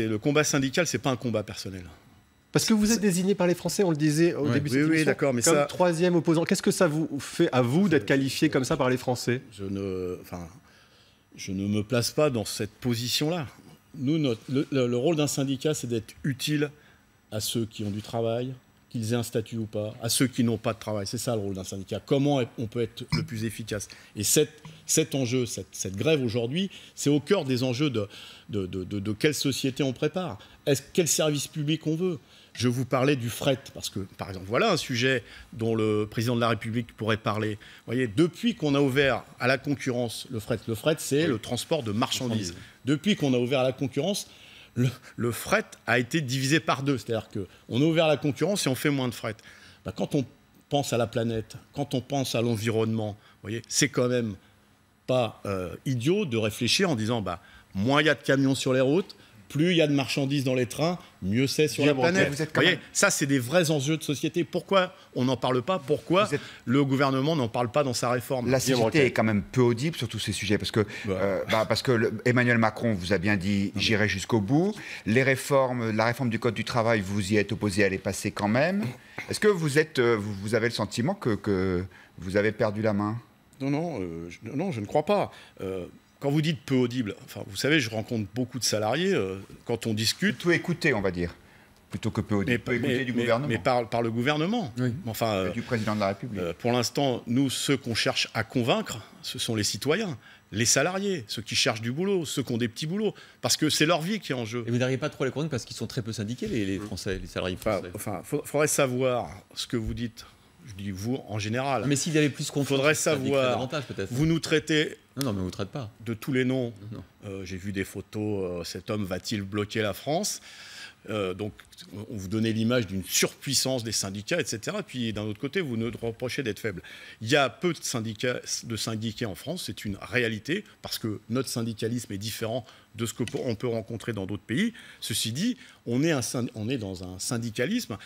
le combat syndical, c'est pas un combat personnel. Parce que vous êtes désigné par les Français, on le disait au début de cette émission, oui, d'accord, mais comme troisième opposant. Qu'est-ce que ça vous fait à vous d'être qualifié comme ça par les Français ? Je ne me place pas dans cette position-là. Nous, le rôle d'un syndicat, c'est d'être utile à ceux qui ont du travail, qu'ils aient un statut ou pas, à ceux qui n'ont pas de travail. C'est ça le rôle d'un syndicat. Comment on peut être le plus efficace ? Et cet enjeu, cette grève aujourd'hui, c'est au cœur des enjeux de quelle société on prépare. Quel service public on veut ? Je vous parlais du fret, parce que, par exemple, voilà un sujet dont le président de la République pourrait parler. Vous voyez, depuis qu'on a ouvert à la concurrence le fret, c'est le transport de marchandises. Depuis qu'on a ouvert à la concurrence, le fret a été divisé par deux. C'est-à-dire qu'on a ouvert la concurrence et on fait moins de fret. Quand on pense à la planète, quand on pense à l'environnement, vous voyez, c'est quand même pas idiot de réfléchir en disant moins il y a de camions sur les routes, plus il y a de marchandises dans les trains, mieux c'est sur la planète. Vous voyez, ça, c'est des vrais enjeux de société. Pourquoi on n'en parle pas ? Pourquoi le gouvernement n'en parle pas dans sa réforme ? La CGT est quand même peu audible sur tous ces sujets, parce que, Emmanuel Macron vous a bien dit « j'irai jusqu'au bout ». La réforme du Code du travail, vous y êtes opposé à les passer quand même. Est-ce que vous avez le sentiment que vous avez perdu la main ? Non, je ne crois pas. Quand vous dites peu audible, vous savez, je rencontre beaucoup de salariés, quand on discute... Tout écouter, on va dire, plutôt que peu audible. Peu écouter du gouvernement. Mais par le gouvernement. Oui. Du président de la République. Pour l'instant, nous, ceux qu'on cherche à convaincre, ce sont les citoyens, les salariés, ceux qui cherchent du boulot, ceux qui ont des petits boulots, parce que c'est leur vie qui est en jeu. Et vous n'arrivez pas trop à les convaincre parce qu'ils sont très peu syndiqués, les Français, les salariés français. Faudrait savoir ce que vous dites. Je dis vous en général. Mais s'il y avait plus confiance, faudrait savoir. Vous nous traitez. Non, mais vous ne traitez pas. De tous les noms. J'ai vu des photos. Cet homme va-t-il bloquer la France ? Donc, on vous donnait l'image d'une surpuissance des syndicats, etc. Et puis, d'un autre côté, vous nous reprochez d'être faible. Il y a peu de syndiqués en France, c'est une réalité, parce que notre syndicalisme est différent de ce qu'on peut rencontrer dans d'autres pays. Ceci dit, on est dans un syndicalisme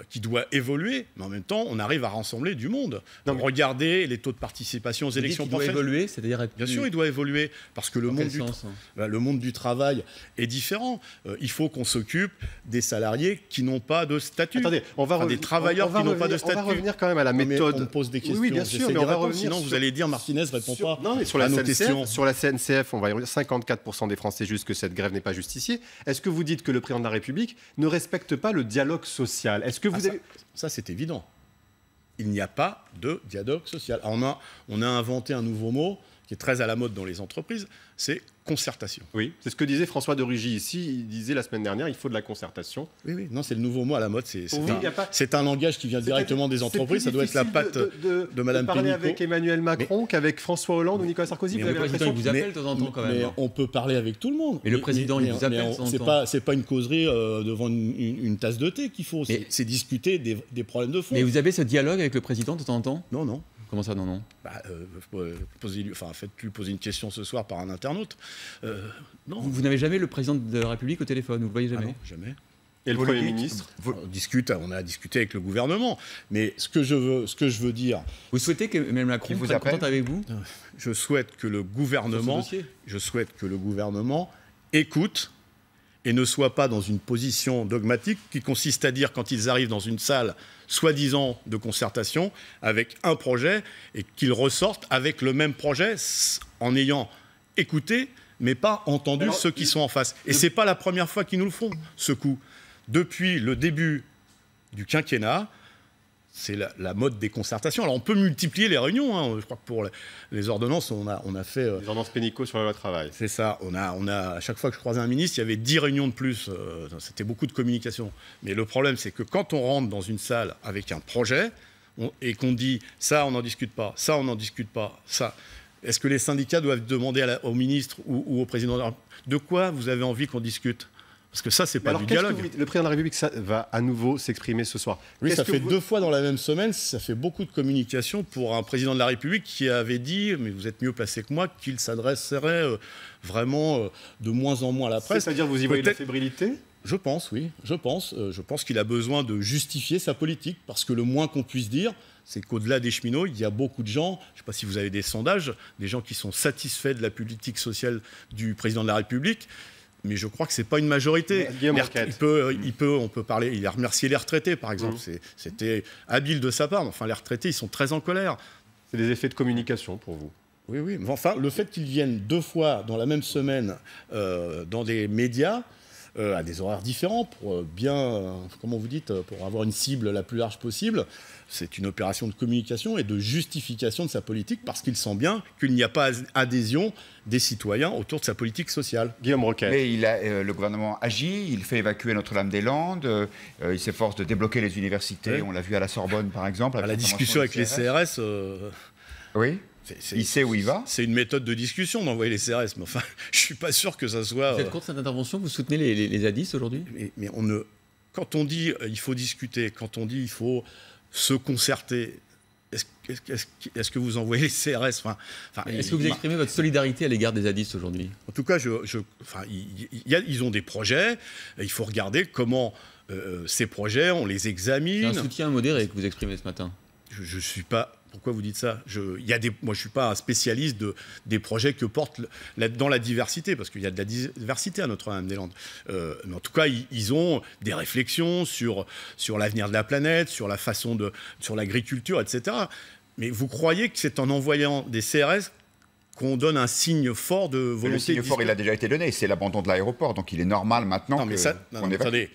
qui doit évoluer, mais en même temps, on arrive à rassembler du monde. Regardez les taux de participation aux élections. Il doit évoluer, c'est-à-dire être Bien sûr, il doit évoluer, parce que le monde du travail est différent. Il faut qu'on s'occupe des salariés qui n'ont pas de statut. Attendez, des travailleurs qui n'ont pas de statut. On va revenir quand même à la méthode. On pose des questions. Oui, bien sûr, mais on va revenir. Sinon, vous allez dire Martinez ne répond pas à nos questions. Sur la SNCF, on va y revenir. 54% des Français jugent que cette grève n'est pas justifiée. Est-ce que vous dites que le président de la République ne respecte pas le dialogue social ? Est-ce que vous avez... Ça, c'est évident. Il n'y a pas de dialogue social. Alors, on a inventé un nouveau mot qui est très à la mode dans les entreprises, c'est concertation. Oui, c'est ce que disait François de Rugy ici. Il disait la semaine dernière, il faut de la concertation. Oui, non, c'est le nouveau mot à la mode. C'est un langage qui vient directement des entreprises. Ça doit être la patte de Mme Pénicaud. Parler avec Emmanuel Macron qu'avec François Hollande ou Nicolas Sarkozy. Le président vous appelle de temps en temps quand même. Mais on peut parler avec tout le monde. Mais le président, il vous appelle de temps en temps. C'est pas une causerie devant une tasse de thé qu'il faut. C'est discuter des problèmes de fond. Mais vous avez ce dialogue avec le président de temps en temps ? Non. Comment ça, non Faites-lui poser une question ce soir par un internaute. Non. Vous n'avez jamais le président de la République au téléphone, vous le voyez jamais ? Non, jamais. Et le Premier ministre ? On a discuté avec le gouvernement. Mais ce que je veux dire... Vous souhaitez que Mme Macron prenne contact avec vous ? Je souhaite que le gouvernement écoute et ne soit pas dans une position dogmatique qui consiste à dire, quand ils arrivent dans une salle soi-disant de concertation, avec un projet, et qu'ils ressortent avec le même projet en ayant écouté, mais pas entendu ceux qui sont en face. Et ce n'est pas la première fois qu'ils nous le font, ce coup. Depuis le début du quinquennat, c'est la mode des concertations. Alors, on peut multiplier les réunions. Je crois que pour les ordonnances, on a fait... Les ordonnances Pénicaud sur la loi travail. C'est ça. On a, à chaque fois que je croisais un ministre, il y avait 10 réunions de plus. C'était beaucoup de communication. Mais le problème, c'est que quand on rentre dans une salle avec un projet et qu'on dit « ça, on n'en discute pas, ça, on n'en discute pas, ça... » Est-ce que les syndicats doivent demander au ministre ou au président de la République de quoi vous avez envie qu'on discute? Parce que ça, c'est pas du dialogue. Le président de la République va à nouveau s'exprimer ce soir. Oui, ça fait 2 fois dans la même semaine. Ça fait beaucoup de communication pour un président de la République qui avait dit, mais vous êtes mieux placé que moi, qu'il s'adresserait vraiment de moins en moins à la presse. C'est-à-dire vous y voyez de la fébrilité? Je pense, oui. Je pense qu'il a besoin de justifier sa politique, parce que le moins qu'on puisse dire, c'est qu'au-delà des cheminots, il y a beaucoup de gens, je ne sais pas si vous avez des sondages, des gens qui sont satisfaits de la politique sociale du président de la République, mais je crois que ce n'est pas une majorité. On peut parler, il a remercié les retraités, par exemple. C'était habile de sa part, mais enfin, les retraités, ils sont très en colère. C'est des effets de communication pour vous? Oui. Mais enfin, le fait qu'ils viennent 2 fois dans la même semaine dans des médias, à des horaires différents, pour comment vous dites, pour avoir une cible la plus large possible, c'est une opération de communication et de justification de sa politique, parce qu'il sent bien qu'il n'y a pas adhésion des citoyens autour de sa politique sociale. Guillaume Roquette. Mais le gouvernement agit, il fait évacuer Notre-Dame-des-Landes, il s'efforce de débloquer les universités, oui. On l'a vu à la Sorbonne par exemple. La discussion avec les CRS... Oui. Il sait où il va. C'est une méthode de discussion d'envoyer les CRS, mais enfin, je ne suis pas sûr que ça soit... Vous êtes contre cette intervention? Vous soutenez les zadistes aujourd'hui? Mais quand on dit il faut discuter, quand on dit il faut se concerter, est-ce que vous envoyez les CRS? Est-ce que vous exprimez votre solidarité à l'égard des zadistes aujourd'hui? En tout cas, ils ont des projets, il faut regarder comment ces projets, on les examine. C'est un soutien modéré que vous exprimez ce matin. Je ne suis pas... Pourquoi vous dites ça? Moi, je ne suis pas un spécialiste des projets que portent dans la diversité, parce qu'il y a de la diversité à Notre-Dame-des-Landes. Mais en tout cas, ils ont des réflexions sur l'avenir de la planète, sur l'agriculture, etc. Mais vous croyez que c'est en envoyant des CRS qu'on donne un signe fort de volonté? Le signe fort, il a déjà été donné, c'est l'abandon de l'aéroport. Donc il est normal maintenant qu'on évacue. Attendez.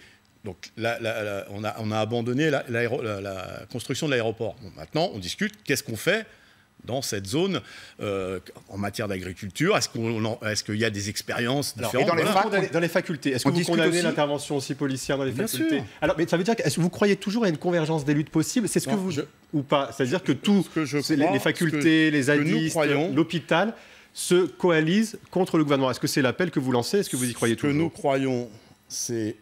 Donc on a abandonné la construction de l'aéroport. Bon, maintenant, on discute qu'est-ce qu'on fait dans cette zone en matière d'agriculture. Est-ce qu'il y a des expériences différentes? Dans les facultés, est-ce que vous condamnez l'intervention aussi policière dans les facultés? Bien sûr. Alors, mais ça veut dire que vous croyez toujours à une convergence des luttes possibles? C'est ce que vous... Ou pas? C'est-à-dire que les facultés, les zadistes, l'hôpital se coalisent contre le gouvernement. Est-ce que c'est l'appel que vous lancez? Est-ce que vous y croyez toujours? Ce que nous croyons, c'est...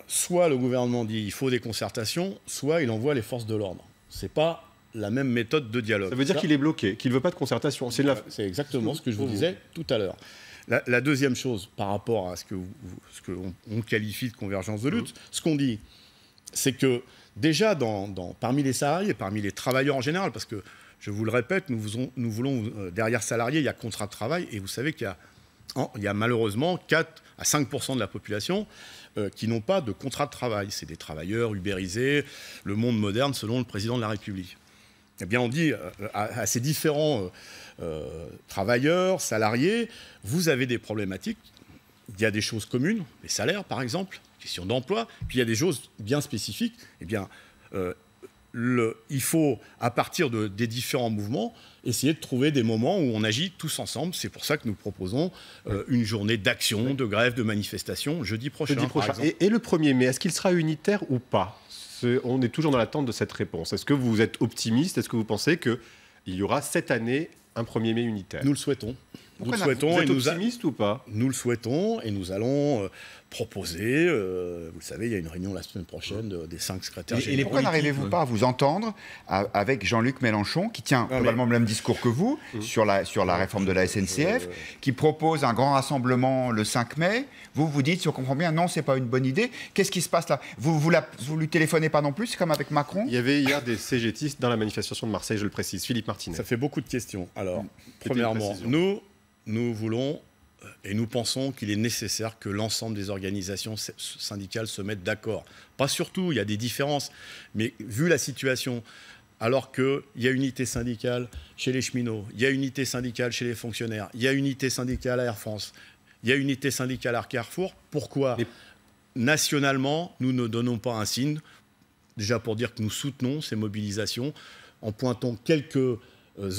soit le gouvernement dit il faut des concertations, soit il envoie les forces de l'ordre. Ce n'est pas la même méthode de dialogue. Ça veut dire qu'il est bloqué, qu'il ne veut pas de concertation. C'est exactement ce que je vous disais tout à l'heure. La deuxième chose, par rapport à ce qu'on qualifie de convergence de lutte, ce qu'on dit, c'est que déjà parmi les salariés, parmi les travailleurs en général, parce que, je vous le répète, nous voulons derrière salariés, il y a contrat de travail, et vous savez qu'il y a malheureusement 4 à 5% de la population qui n'ont pas de contrat de travail. C'est des travailleurs ubérisés, le monde moderne selon le président de la République. Eh bien, on dit à ces différents travailleurs, salariés, vous avez des problématiques. Il y a des choses communes, les salaires par exemple, question d'emploi, puis il y a des choses bien spécifiques. Eh bien, il faut, à partir des différents mouvements, essayer de trouver des moments où on agit tous ensemble. C'est pour ça que nous proposons une journée d'action, de grève, de manifestation jeudi prochain. Par exemple. Et le 1er mai, est-ce qu'il sera unitaire ou pas? On est toujours dans l'attente de cette réponse. Est-ce que vous êtes optimiste? Est-ce que vous pensez qu'il y aura cette année un 1er mai unitaire? Nous le souhaitons. Vous êtes optimiste ou pas? Nous le souhaitons et nous allons proposer, vous le savez, il y a une réunion la semaine prochaine des 5 secrétaires généraux. Et pourquoi n'arrivez-vous pas à vous entendre avec Jean-Luc Mélenchon, qui tient globalement le même discours que vous sur la réforme de la SNCF, qui propose un grand rassemblement le 5 mai. Vous dites, si on comprend bien, non, c'est pas une bonne idée. Qu'est-ce qui se passe là? Vous lui téléphonez pas non plus, c'est comme avec Macron? Il y avait hier des CGTistes dans la manifestation de Marseille, je le précise. Philippe Martinez. Ça fait beaucoup de questions. Alors, premièrement, nous voulons et nous pensons qu'il est nécessaire que l'ensemble des organisations syndicales se mettent d'accord. Pas surtout, il y a des différences, mais vu la situation, alors qu'il y a unité syndicale chez les cheminots, il y a unité syndicale chez les fonctionnaires, il y a unité syndicale à Air France, il y a unité syndicale à Carrefour, pourquoi nationalement, nous ne donnons pas un signe, déjà pour dire que nous soutenons ces mobilisations, en pointant quelques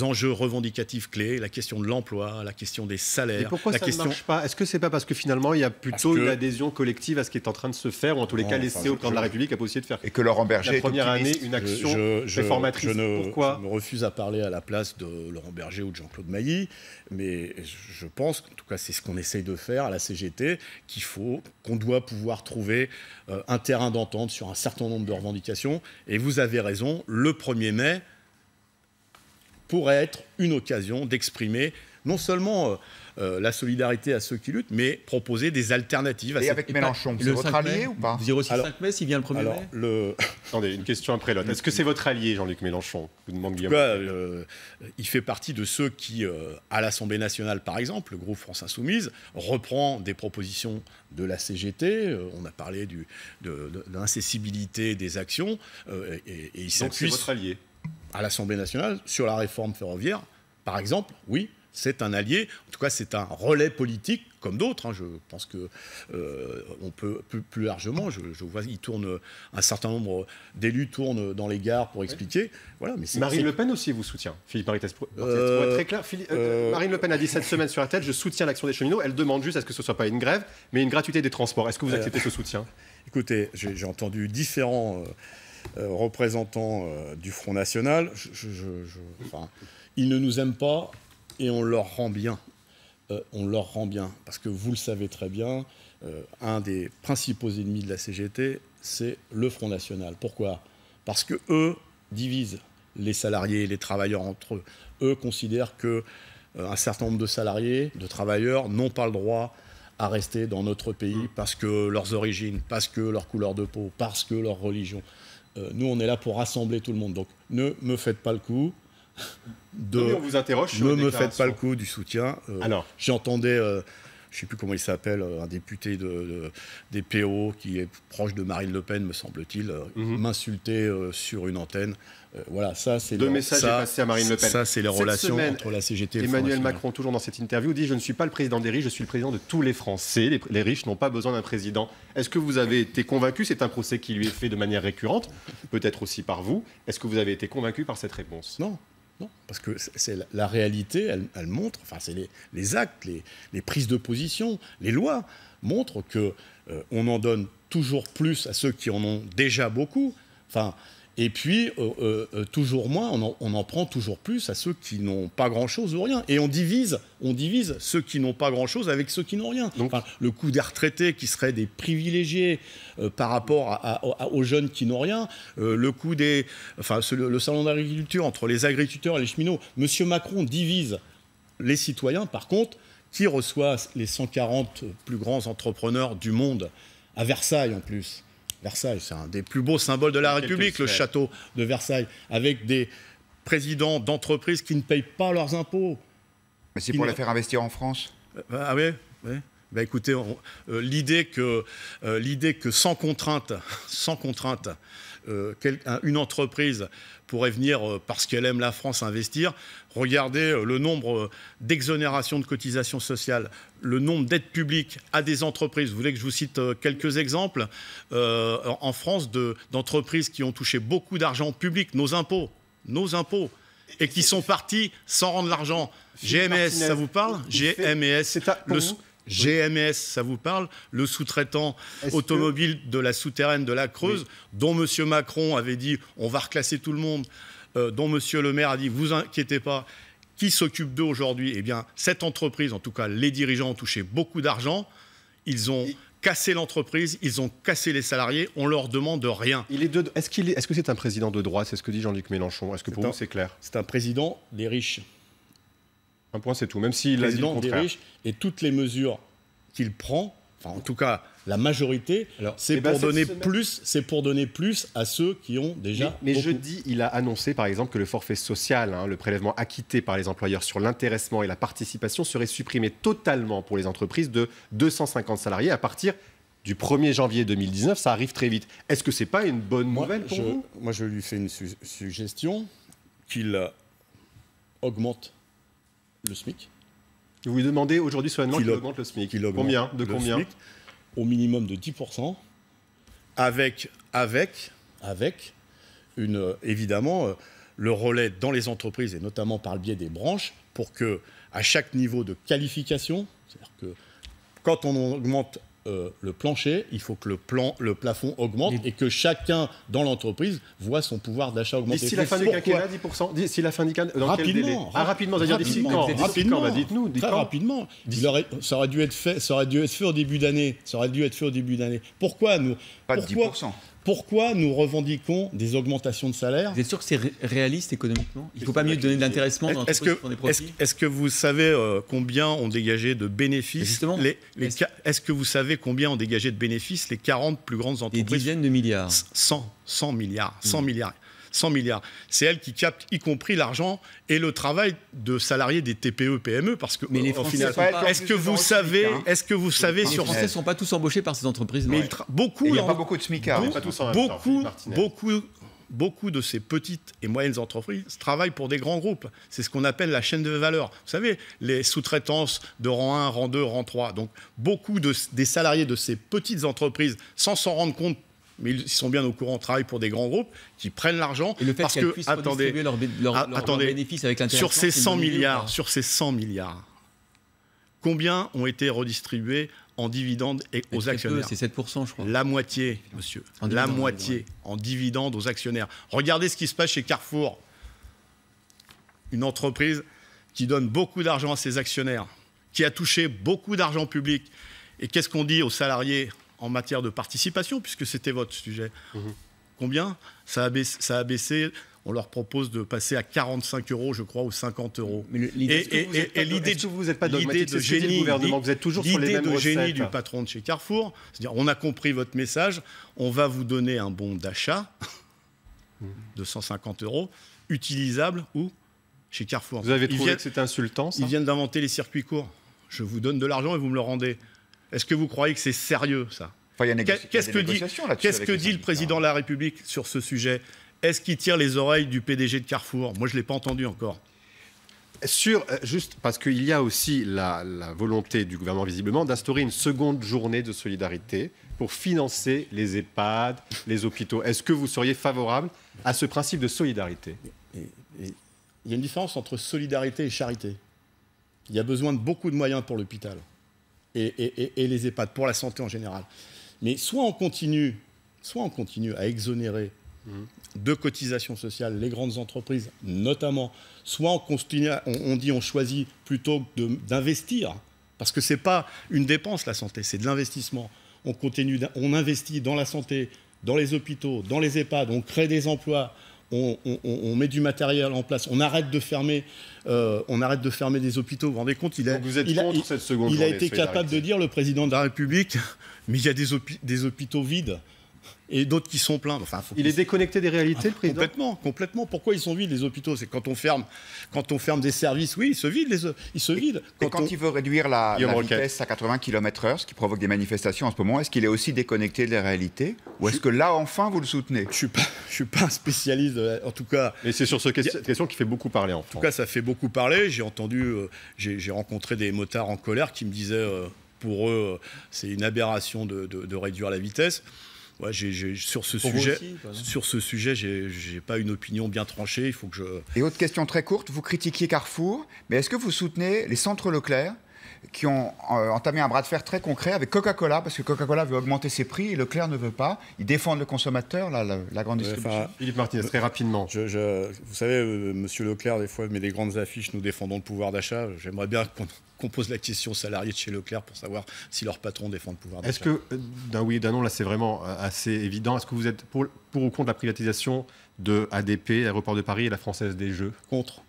enjeux revendicatifs clés, la question de l'emploi, la question des salaires. Et pourquoi ça ne marche pas? Est-ce que c'est pas parce que finalement il y a plutôt une adhésion collective à ce qui est en train de se faire, ou en tous les cas laisser au plan de la République la possibilité de faire? Et que Laurent Berger la première année une action réformatrice. Pourquoi? Je me refuse à parler à la place de Laurent Berger ou de Jean-Claude Mailly, mais je pense, en tout cas c'est ce qu'on essaye de faire à la CGT, qu'on doit pouvoir trouver un terrain d'entente sur un certain nombre de revendications. Et vous avez raison, le 1er mai pourrait être une occasion d'exprimer non seulement la solidarité à ceux qui luttent, mais proposer des alternatives. Et avec Mélenchon, c'est votre allié ou pas? Vous direz aussi 5 mai s'il vient le 1er mai. Attendez, une question après l'autre. Est-ce que c'est votre allié, Jean-Luc Mélenchon? Vous demande Guillaume. Il fait partie de ceux qui, à l'Assemblée nationale par exemple, le groupe France Insoumise, reprend des propositions de la CGT. On a parlé de l'incessibilité des actions. Et il s'appuie. Donc c'est votre allié? À l'Assemblée nationale, sur la réforme ferroviaire, par exemple, oui, c'est un allié. En tout cas, c'est un relais politique, comme d'autres. Je pense que on peut plus largement. Je vois, un certain nombre d'élus tournent dans les gares pour expliquer. Voilà, mais Marine Le Pen aussi vous soutient. Philippe Maritas, pour être très clair, Marine Le Pen a dit cette semaine sur la tête, je soutiens l'action des cheminots. Elle demande juste à ce que ce soit pas une grève, mais une gratuité des transports. Est-ce que vous acceptez ce soutien? Écoutez, j'ai entendu différents représentants du Front National. Ils ne nous aiment pas et on leur rend bien. Parce que vous le savez très bien, un des principaux ennemis de la CGT, c'est le Front National. Pourquoi? Parce que eux divisent les salariés et les travailleurs entre eux. Eux considèrent que un certain nombre de salariés, de travailleurs, n'ont pas le droit à rester dans notre pays parce que leurs origines, parce que leur couleur de peau, parce que leur religion. Nous, on est là pour rassembler tout le monde. Donc, ne me faites pas le coup on vous interroge sur ne me faites pas le coup du soutien. Alors, j'entendais, je ne sais plus comment il s'appelle, un député des PO qui est proche de Marine Le Pen, me semble-t-il, m'insulter sur une antenne. Voilà, ça, c'est deux messages est passé à Marine Le Pen. Ça, c'est les relations entre la CGT et le Front Emmanuel National. Macron, toujours dans cette interview, dit « Je ne suis pas le président des riches, je suis le président de tous les Français. Les riches n'ont pas besoin d'un président. » Est-ce que vous avez été convaincu? C'est un procès qui lui est fait de manière récurrente, peut-être aussi par vous. Est-ce que vous avez été convaincu par cette réponse? Non, parce que c'est la réalité, elle montre, enfin c'est les actes, les prises de position, les lois montrent que on en donne toujours plus à ceux qui en ont déjà beaucoup. Enfin, et puis, toujours moins, on en prend toujours plus à ceux qui n'ont pas grand-chose ou rien. Et on divise ceux qui n'ont pas grand-chose avec ceux qui n'ont rien. Donc, le coût des retraités qui seraient des privilégiés par rapport aux jeunes qui n'ont rien, le coût le salon d'agriculture entre les agriculteurs et les cheminots. Monsieur Macron divise les citoyens, par contre, qui reçoit les 140 plus grands entrepreneurs du monde, à Versailles en plus. Versailles, c'est un des plus beaux symboles de la République, le château de Versailles, avec des présidents d'entreprises qui ne payent pas leurs impôts. Mais c'est pour les faire investir en France. Ah oui. Bah écoutez, l'idée que sans contrainte, une entreprise pourrait venir, parce qu'elle aime la France, investir. Regardez le nombre d'exonérations de cotisations sociales, le nombre d'aides publiques à des entreprises. Vous voulez que je vous cite quelques exemples en France d'entreprises qui ont touché beaucoup d'argent public, nos impôts, et qui sont partis sans rendre l'argent. GMS, ça vous parle? GMS, ça vous parle? Le sous-traitant automobile de la souterraine de la Creuse, dont M. Macron avait dit on va reclasser tout le monde, dont M. Le Maire a dit vous inquiétez pas, qui s'occupe d'eux aujourd'hui? Eh bien, cette entreprise, en tout cas les dirigeants ont touché beaucoup d'argent, ils ont cassé l'entreprise, ils ont cassé les salariés, on leur demande rien. Est-ce que c'est un président de droite? C'est ce que dit Jean-Luc Mélenchon. Est-ce que pour vous c'est clair? C'est un président des riches. Un point, c'est tout. Même s'il a dit le contraire. Des riches, et toutes les mesures qu'il prend, enfin en tout cas la majorité, c'est pour donner plus à ceux qui ont déjà mais beaucoup. Jeudi, il a annoncé par exemple que le forfait social, le prélèvement acquitté par les employeurs sur l'intéressement et la participation serait supprimé totalement pour les entreprises de 250 salariés à partir du 1er janvier 2019. Ça arrive très vite. Est-ce que c'est pas une bonne nouvelle pour vous? Moi, je lui fais une suggestion qu'il augmente le SMIC. Vous lui demandez aujourd'hui solennellement qu'il augmente le SMIC. Combien? De combien? SMIC, au minimum de 10%, avec évidemment le relais dans les entreprises, et notamment par le biais des branches, pour que, à chaque niveau de qualification, c'est-à-dire que quand on augmente le plancher, il faut que le plafond augmente et que chacun dans l'entreprise voit son pouvoir d'achat augmenter. D'ici la fin du quinquennat, 10%. D'ici la fin du quinquennat, dans quel délai ? Rapidement, c'est-à-dire d'ici quand ? Rapidement, dites-nous. Très rapidement. Ça aurait dû être fait au début d'année. Pourquoi nous ? Pas de 10%. Pourquoi nous revendiquons des augmentations de salaire ? Vous êtes sûr que c'est réaliste économiquement ? Il ne faut pas mieux donner de l'intéressement dans l'entreprise pour des profits ? Est-ce que vous savez combien ont dégagé de bénéfices Est-ce que vous savez combien ont dégagé de bénéfices les 40 plus grandes entreprises ? Des dizaines de milliards. 100 milliards. 100 milliards. C'est elles qui captent y compris l'argent et le travail de salariés des TPE, PME, parce que mais au final, est-ce que vous savez les Français ne sont pas tous embauchés par ces entreprises. Mais il n'y a pas beaucoup de smicards. Beaucoup de ces petites et moyennes entreprises travaillent pour des grands groupes. C'est ce qu'on appelle la chaîne de valeur. Vous savez, les sous-traitances de rang 1, rang 2, rang 3. Donc, beaucoup des salariés de ces petites entreprises, sans s'en rendre compte, mais ils sont bien au courant, travaillent pour des grands groupes qui prennent l'argent. Et le fait qu'elles puissent redistribuer leurs bénéfices avec l'intéressement. Sur ces 100 milliards, combien ont été redistribués en dividendes et aux actionnaires ? C'est 7%, je crois. La moitié, monsieur. La moitié en dividendes aux actionnaires. Regardez ce qui se passe chez Carrefour. Une entreprise qui donne beaucoup d'argent à ses actionnaires, qui a touché beaucoup d'argent public. Et qu'est-ce qu'on dit aux salariés en matière de participation, puisque c'était votre sujet? Combien ça a baissé. On leur propose de passer à 45 €, je crois, ou 50 €. Est-ce que vous n'êtes pas dogmatique, c'est ce que dit le gouvernement, vous êtes toujours sur les mêmes recettes. L'idée de génie du patron de chez Carrefour, c'est-à-dire on a compris votre message, on va vous donner un bon d'achat de 150 €, utilisable où ? Chez Carrefour. Vous avez trouvé que c'était insultant, ça ? Ils viennent d'inventer les circuits courts. Je vous donne de l'argent et vous me le rendez. Est-ce que vous croyez que c'est sérieux, ça ? Qu'est-ce que dit le président de la République sur ce sujet ? Est-ce qu'il tire les oreilles du PDG de Carrefour ? Moi, je ne l'ai pas entendu encore. Juste parce qu'il y a aussi la volonté du gouvernement, visiblement, d'instaurer une seconde journée de solidarité pour financer les EHPAD, les hôpitaux. Est-ce que vous seriez favorable à ce principe de solidarité ? Il y a une différence entre solidarité et charité. Il y a besoin de beaucoup de moyens pour l'hôpital et les EHPAD, pour la santé en général. Mais soit on continue à exonérer de cotisations sociales les grandes entreprises, notamment, soit on choisit plutôt d'investir, parce que ce n'est pas une dépense, la santé, c'est de l'investissement. On investit dans la santé, dans les hôpitaux, dans les EHPAD, on crée des emplois, on met du matériel en place, on arrête de fermer des hôpitaux. Vous vous rendez compte, il a été capable de dire, le président de la République, mais il y a des hôpitaux vides et d'autres qui sont pleins. Enfin, il est déconnecté des réalités, le président ? Complètement. Pourquoi ils sont vides, les hôpitaux ? C'est quand on ferme des services, oui, ils se vident. Quand il veut réduire la vitesse à 80 km/h, ce qui provoque des manifestations en ce moment, est-ce qu'il est aussi déconnecté des réalités ? Ou est-ce que là, enfin, vous le soutenez ? Je suis pas un spécialiste, en tout cas. Mais c'est sur cette question qui fait beaucoup parler en France. En tout cas, ça fait beaucoup parler. J'ai rencontré des motards en colère qui me disaient, pour eux, c'est une aberration de réduire la vitesse. Ouais, sur ce sujet, j'ai pas une opinion bien tranchée. Il faut que je. Et autre question très courte, vous critiquiez Carrefour, mais est-ce que vous soutenez les centres Leclerc qui ont entamé un bras de fer très concret avec Coca-Cola, parce que Coca-Cola veut augmenter ses prix et Leclerc ne veut pas. Ils défendent le consommateur, la grande distribution. Philippe Martinez, très rapidement. Vous savez, Monsieur Leclerc, des fois, met des grandes affiches, nous défendons le pouvoir d'achat. J'aimerais bien qu'on pose la question aux salariés de chez Leclerc pour savoir si leur patron défend le pouvoir d'achat. Est-ce que, d'un oui et d'un non, là c'est vraiment assez évident, est-ce que vous êtes pour ou contre la privatisation de ADP, Aéroport de Paris et la Française des Jeux ? Contre.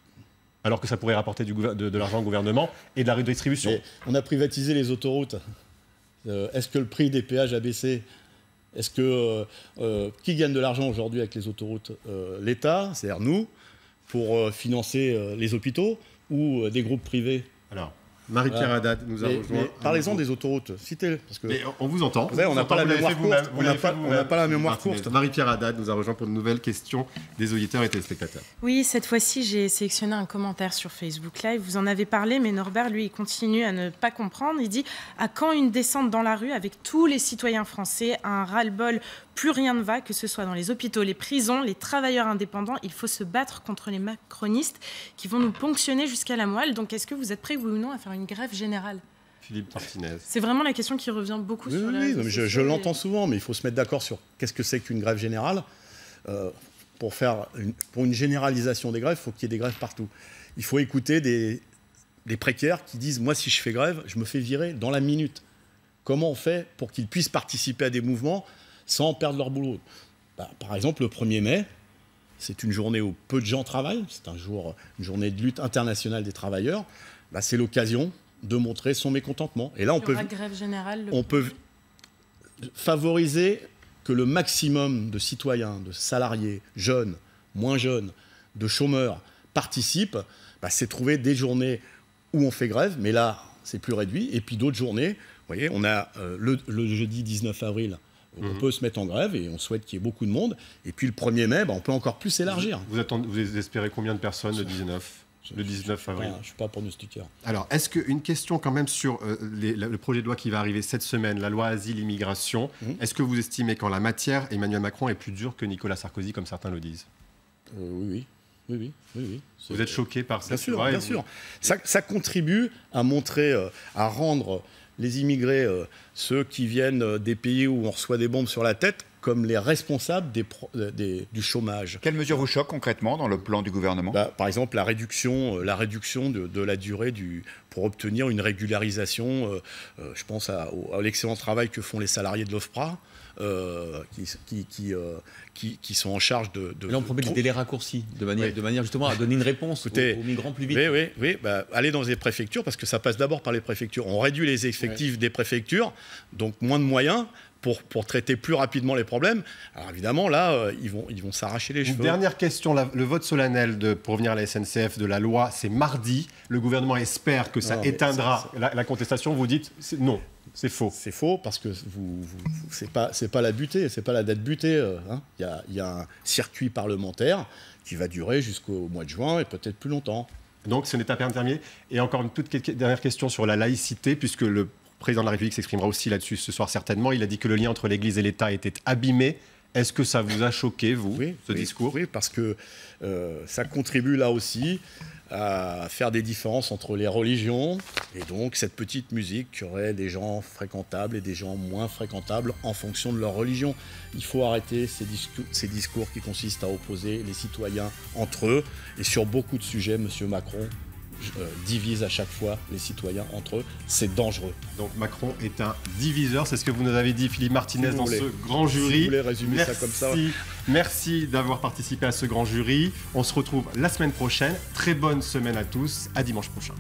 Alors que ça pourrait rapporter de l'argent au gouvernement et de la redistribution. Mais on a privatisé les autoroutes. Est-ce que le prix des péages a baissé ? Est-ce que qui gagne de l'argent aujourd'hui avec les autoroutes ? L'État, c'est-à-dire nous, pour financer les hôpitaux, ou des groupes privés ? Alors, Marie-Pierre Haddad nous a rejoint. Parlez-en des autoroutes, citez-le. Parce que mais on vous entend. On n'a pas la mémoire courte. On n'a pas la mémoire courte. Marie-Pierre Haddad nous a rejoint pour de nouvelles questions des auditeurs et téléspectateurs. Oui, cette fois-ci, j'ai sélectionné un commentaire sur Facebook Live. Vous en avez parlé, mais Norbert, lui, il continue à ne pas comprendre. Il dit « À quand une descente dans la rue avec tous les citoyens français, un ras-le-bol, plus rien ne va, que ce soit dans les hôpitaux, les prisons, les travailleurs indépendants. Il faut se battre contre les macronistes qui vont nous ponctionner jusqu'à la moelle. Donc, est-ce que vous êtes prêts, oui ou non, à faire une grève générale ?» Philippe Martinez. C'est vraiment la question qui revient beaucoup sur les réseaux sociaux. Je l'entends souvent, mais il faut se mettre d'accord sur qu'est-ce que c'est qu'une grève générale. Pour une généralisation des grèves, il faut qu'il y ait des grèves partout. Il faut écouter des précaires qui disent « Moi, si je fais grève, je me fais virer dans la minute. » Comment on fait pour qu'ils puissent participer à des mouvements sans perdre leur boulot? Par exemple, le 1er mai, c'est une journée où peu de gens travaillent. C'est une journée de lutte internationale des travailleurs. C'est l'occasion de montrer son mécontentement. Et là, on peut favoriser que le maximum de citoyens, de salariés, jeunes, moins jeunes, de chômeurs participent. C'est trouver des journées où on fait grève, mais là, c'est plus réduit. Et puis d'autres journées, vous voyez, on a le jeudi 19 avril, on peut se mettre en grève et on souhaite qu'il y ait beaucoup de monde. Et puis le 1er mai, on peut encore plus s'élargir. Vous espérez combien de personnes le 19 avril? Je ne suis pas pronostiqueur. Alors, est-ce qu'une question quand même sur le projet de loi qui va arriver cette semaine, la loi Asile-Immigration, est-ce que vous estimez qu'en la matière, Emmanuel Macron est plus dur que Nicolas Sarkozy, comme certains le disent? Oui. Vous êtes choqué par cette loi? Bien sûr. Ça contribue à montrer, à rendre les immigrés, ceux qui viennent des pays où on reçoit des bombes sur la tête, comme les responsables du chômage. Quelles mesures vous choquent concrètement dans le plan du gouvernement? Par exemple, la réduction de la durée pour obtenir une régularisation. Je pense à l'excellent travail que font les salariés de l'OFPRA, qui sont en charge de... Là, on promet des délais raccourcis, de manière justement à donner une réponse aux migrants plus vite. Oui. Aller dans les préfectures, parce que ça passe d'abord par les préfectures. On réduit les effectifs des préfectures, donc moins de moyens pour traiter plus rapidement les problèmes. Alors évidemment, là, ils vont s'arracher les cheveux. Une dernière question. Le vote solennel pour revenir à la SNCF de la loi, c'est mardi. Le gouvernement espère que ça éteindra la contestation. Vous dites non. C'est faux. C'est faux parce que c'est pas la butée, c'est pas la date butée. Il y a un circuit parlementaire qui va durer jusqu'au mois de juin et peut-être plus longtemps. Donc ce n'est pas terminé. Et encore une toute dernière question sur la laïcité, puisque le président de la République s'exprimera aussi là-dessus ce soir certainement. Il a dit que le lien entre l'Église et l'État était abîmé. Est-ce que ça vous a choqué, vous, ce discours? Oui, parce que ça contribue là aussi à faire des différences entre les religions, et donc cette petite musique qui aurait des gens fréquentables et des gens moins fréquentables en fonction de leur religion. Il faut arrêter ces discours qui consistent à opposer les citoyens entre eux, et sur beaucoup de sujets, M. Macron divise à chaque fois les citoyens entre eux. C'est dangereux. Donc Macron est un diviseur, c'est ce que vous nous avez dit, Philippe Martinez, dans ce grand jury. Si vous voulez résumer ça comme ça. Merci d'avoir participé à ce grand jury. On se retrouve la semaine prochaine. Très bonne semaine à tous. À dimanche prochain.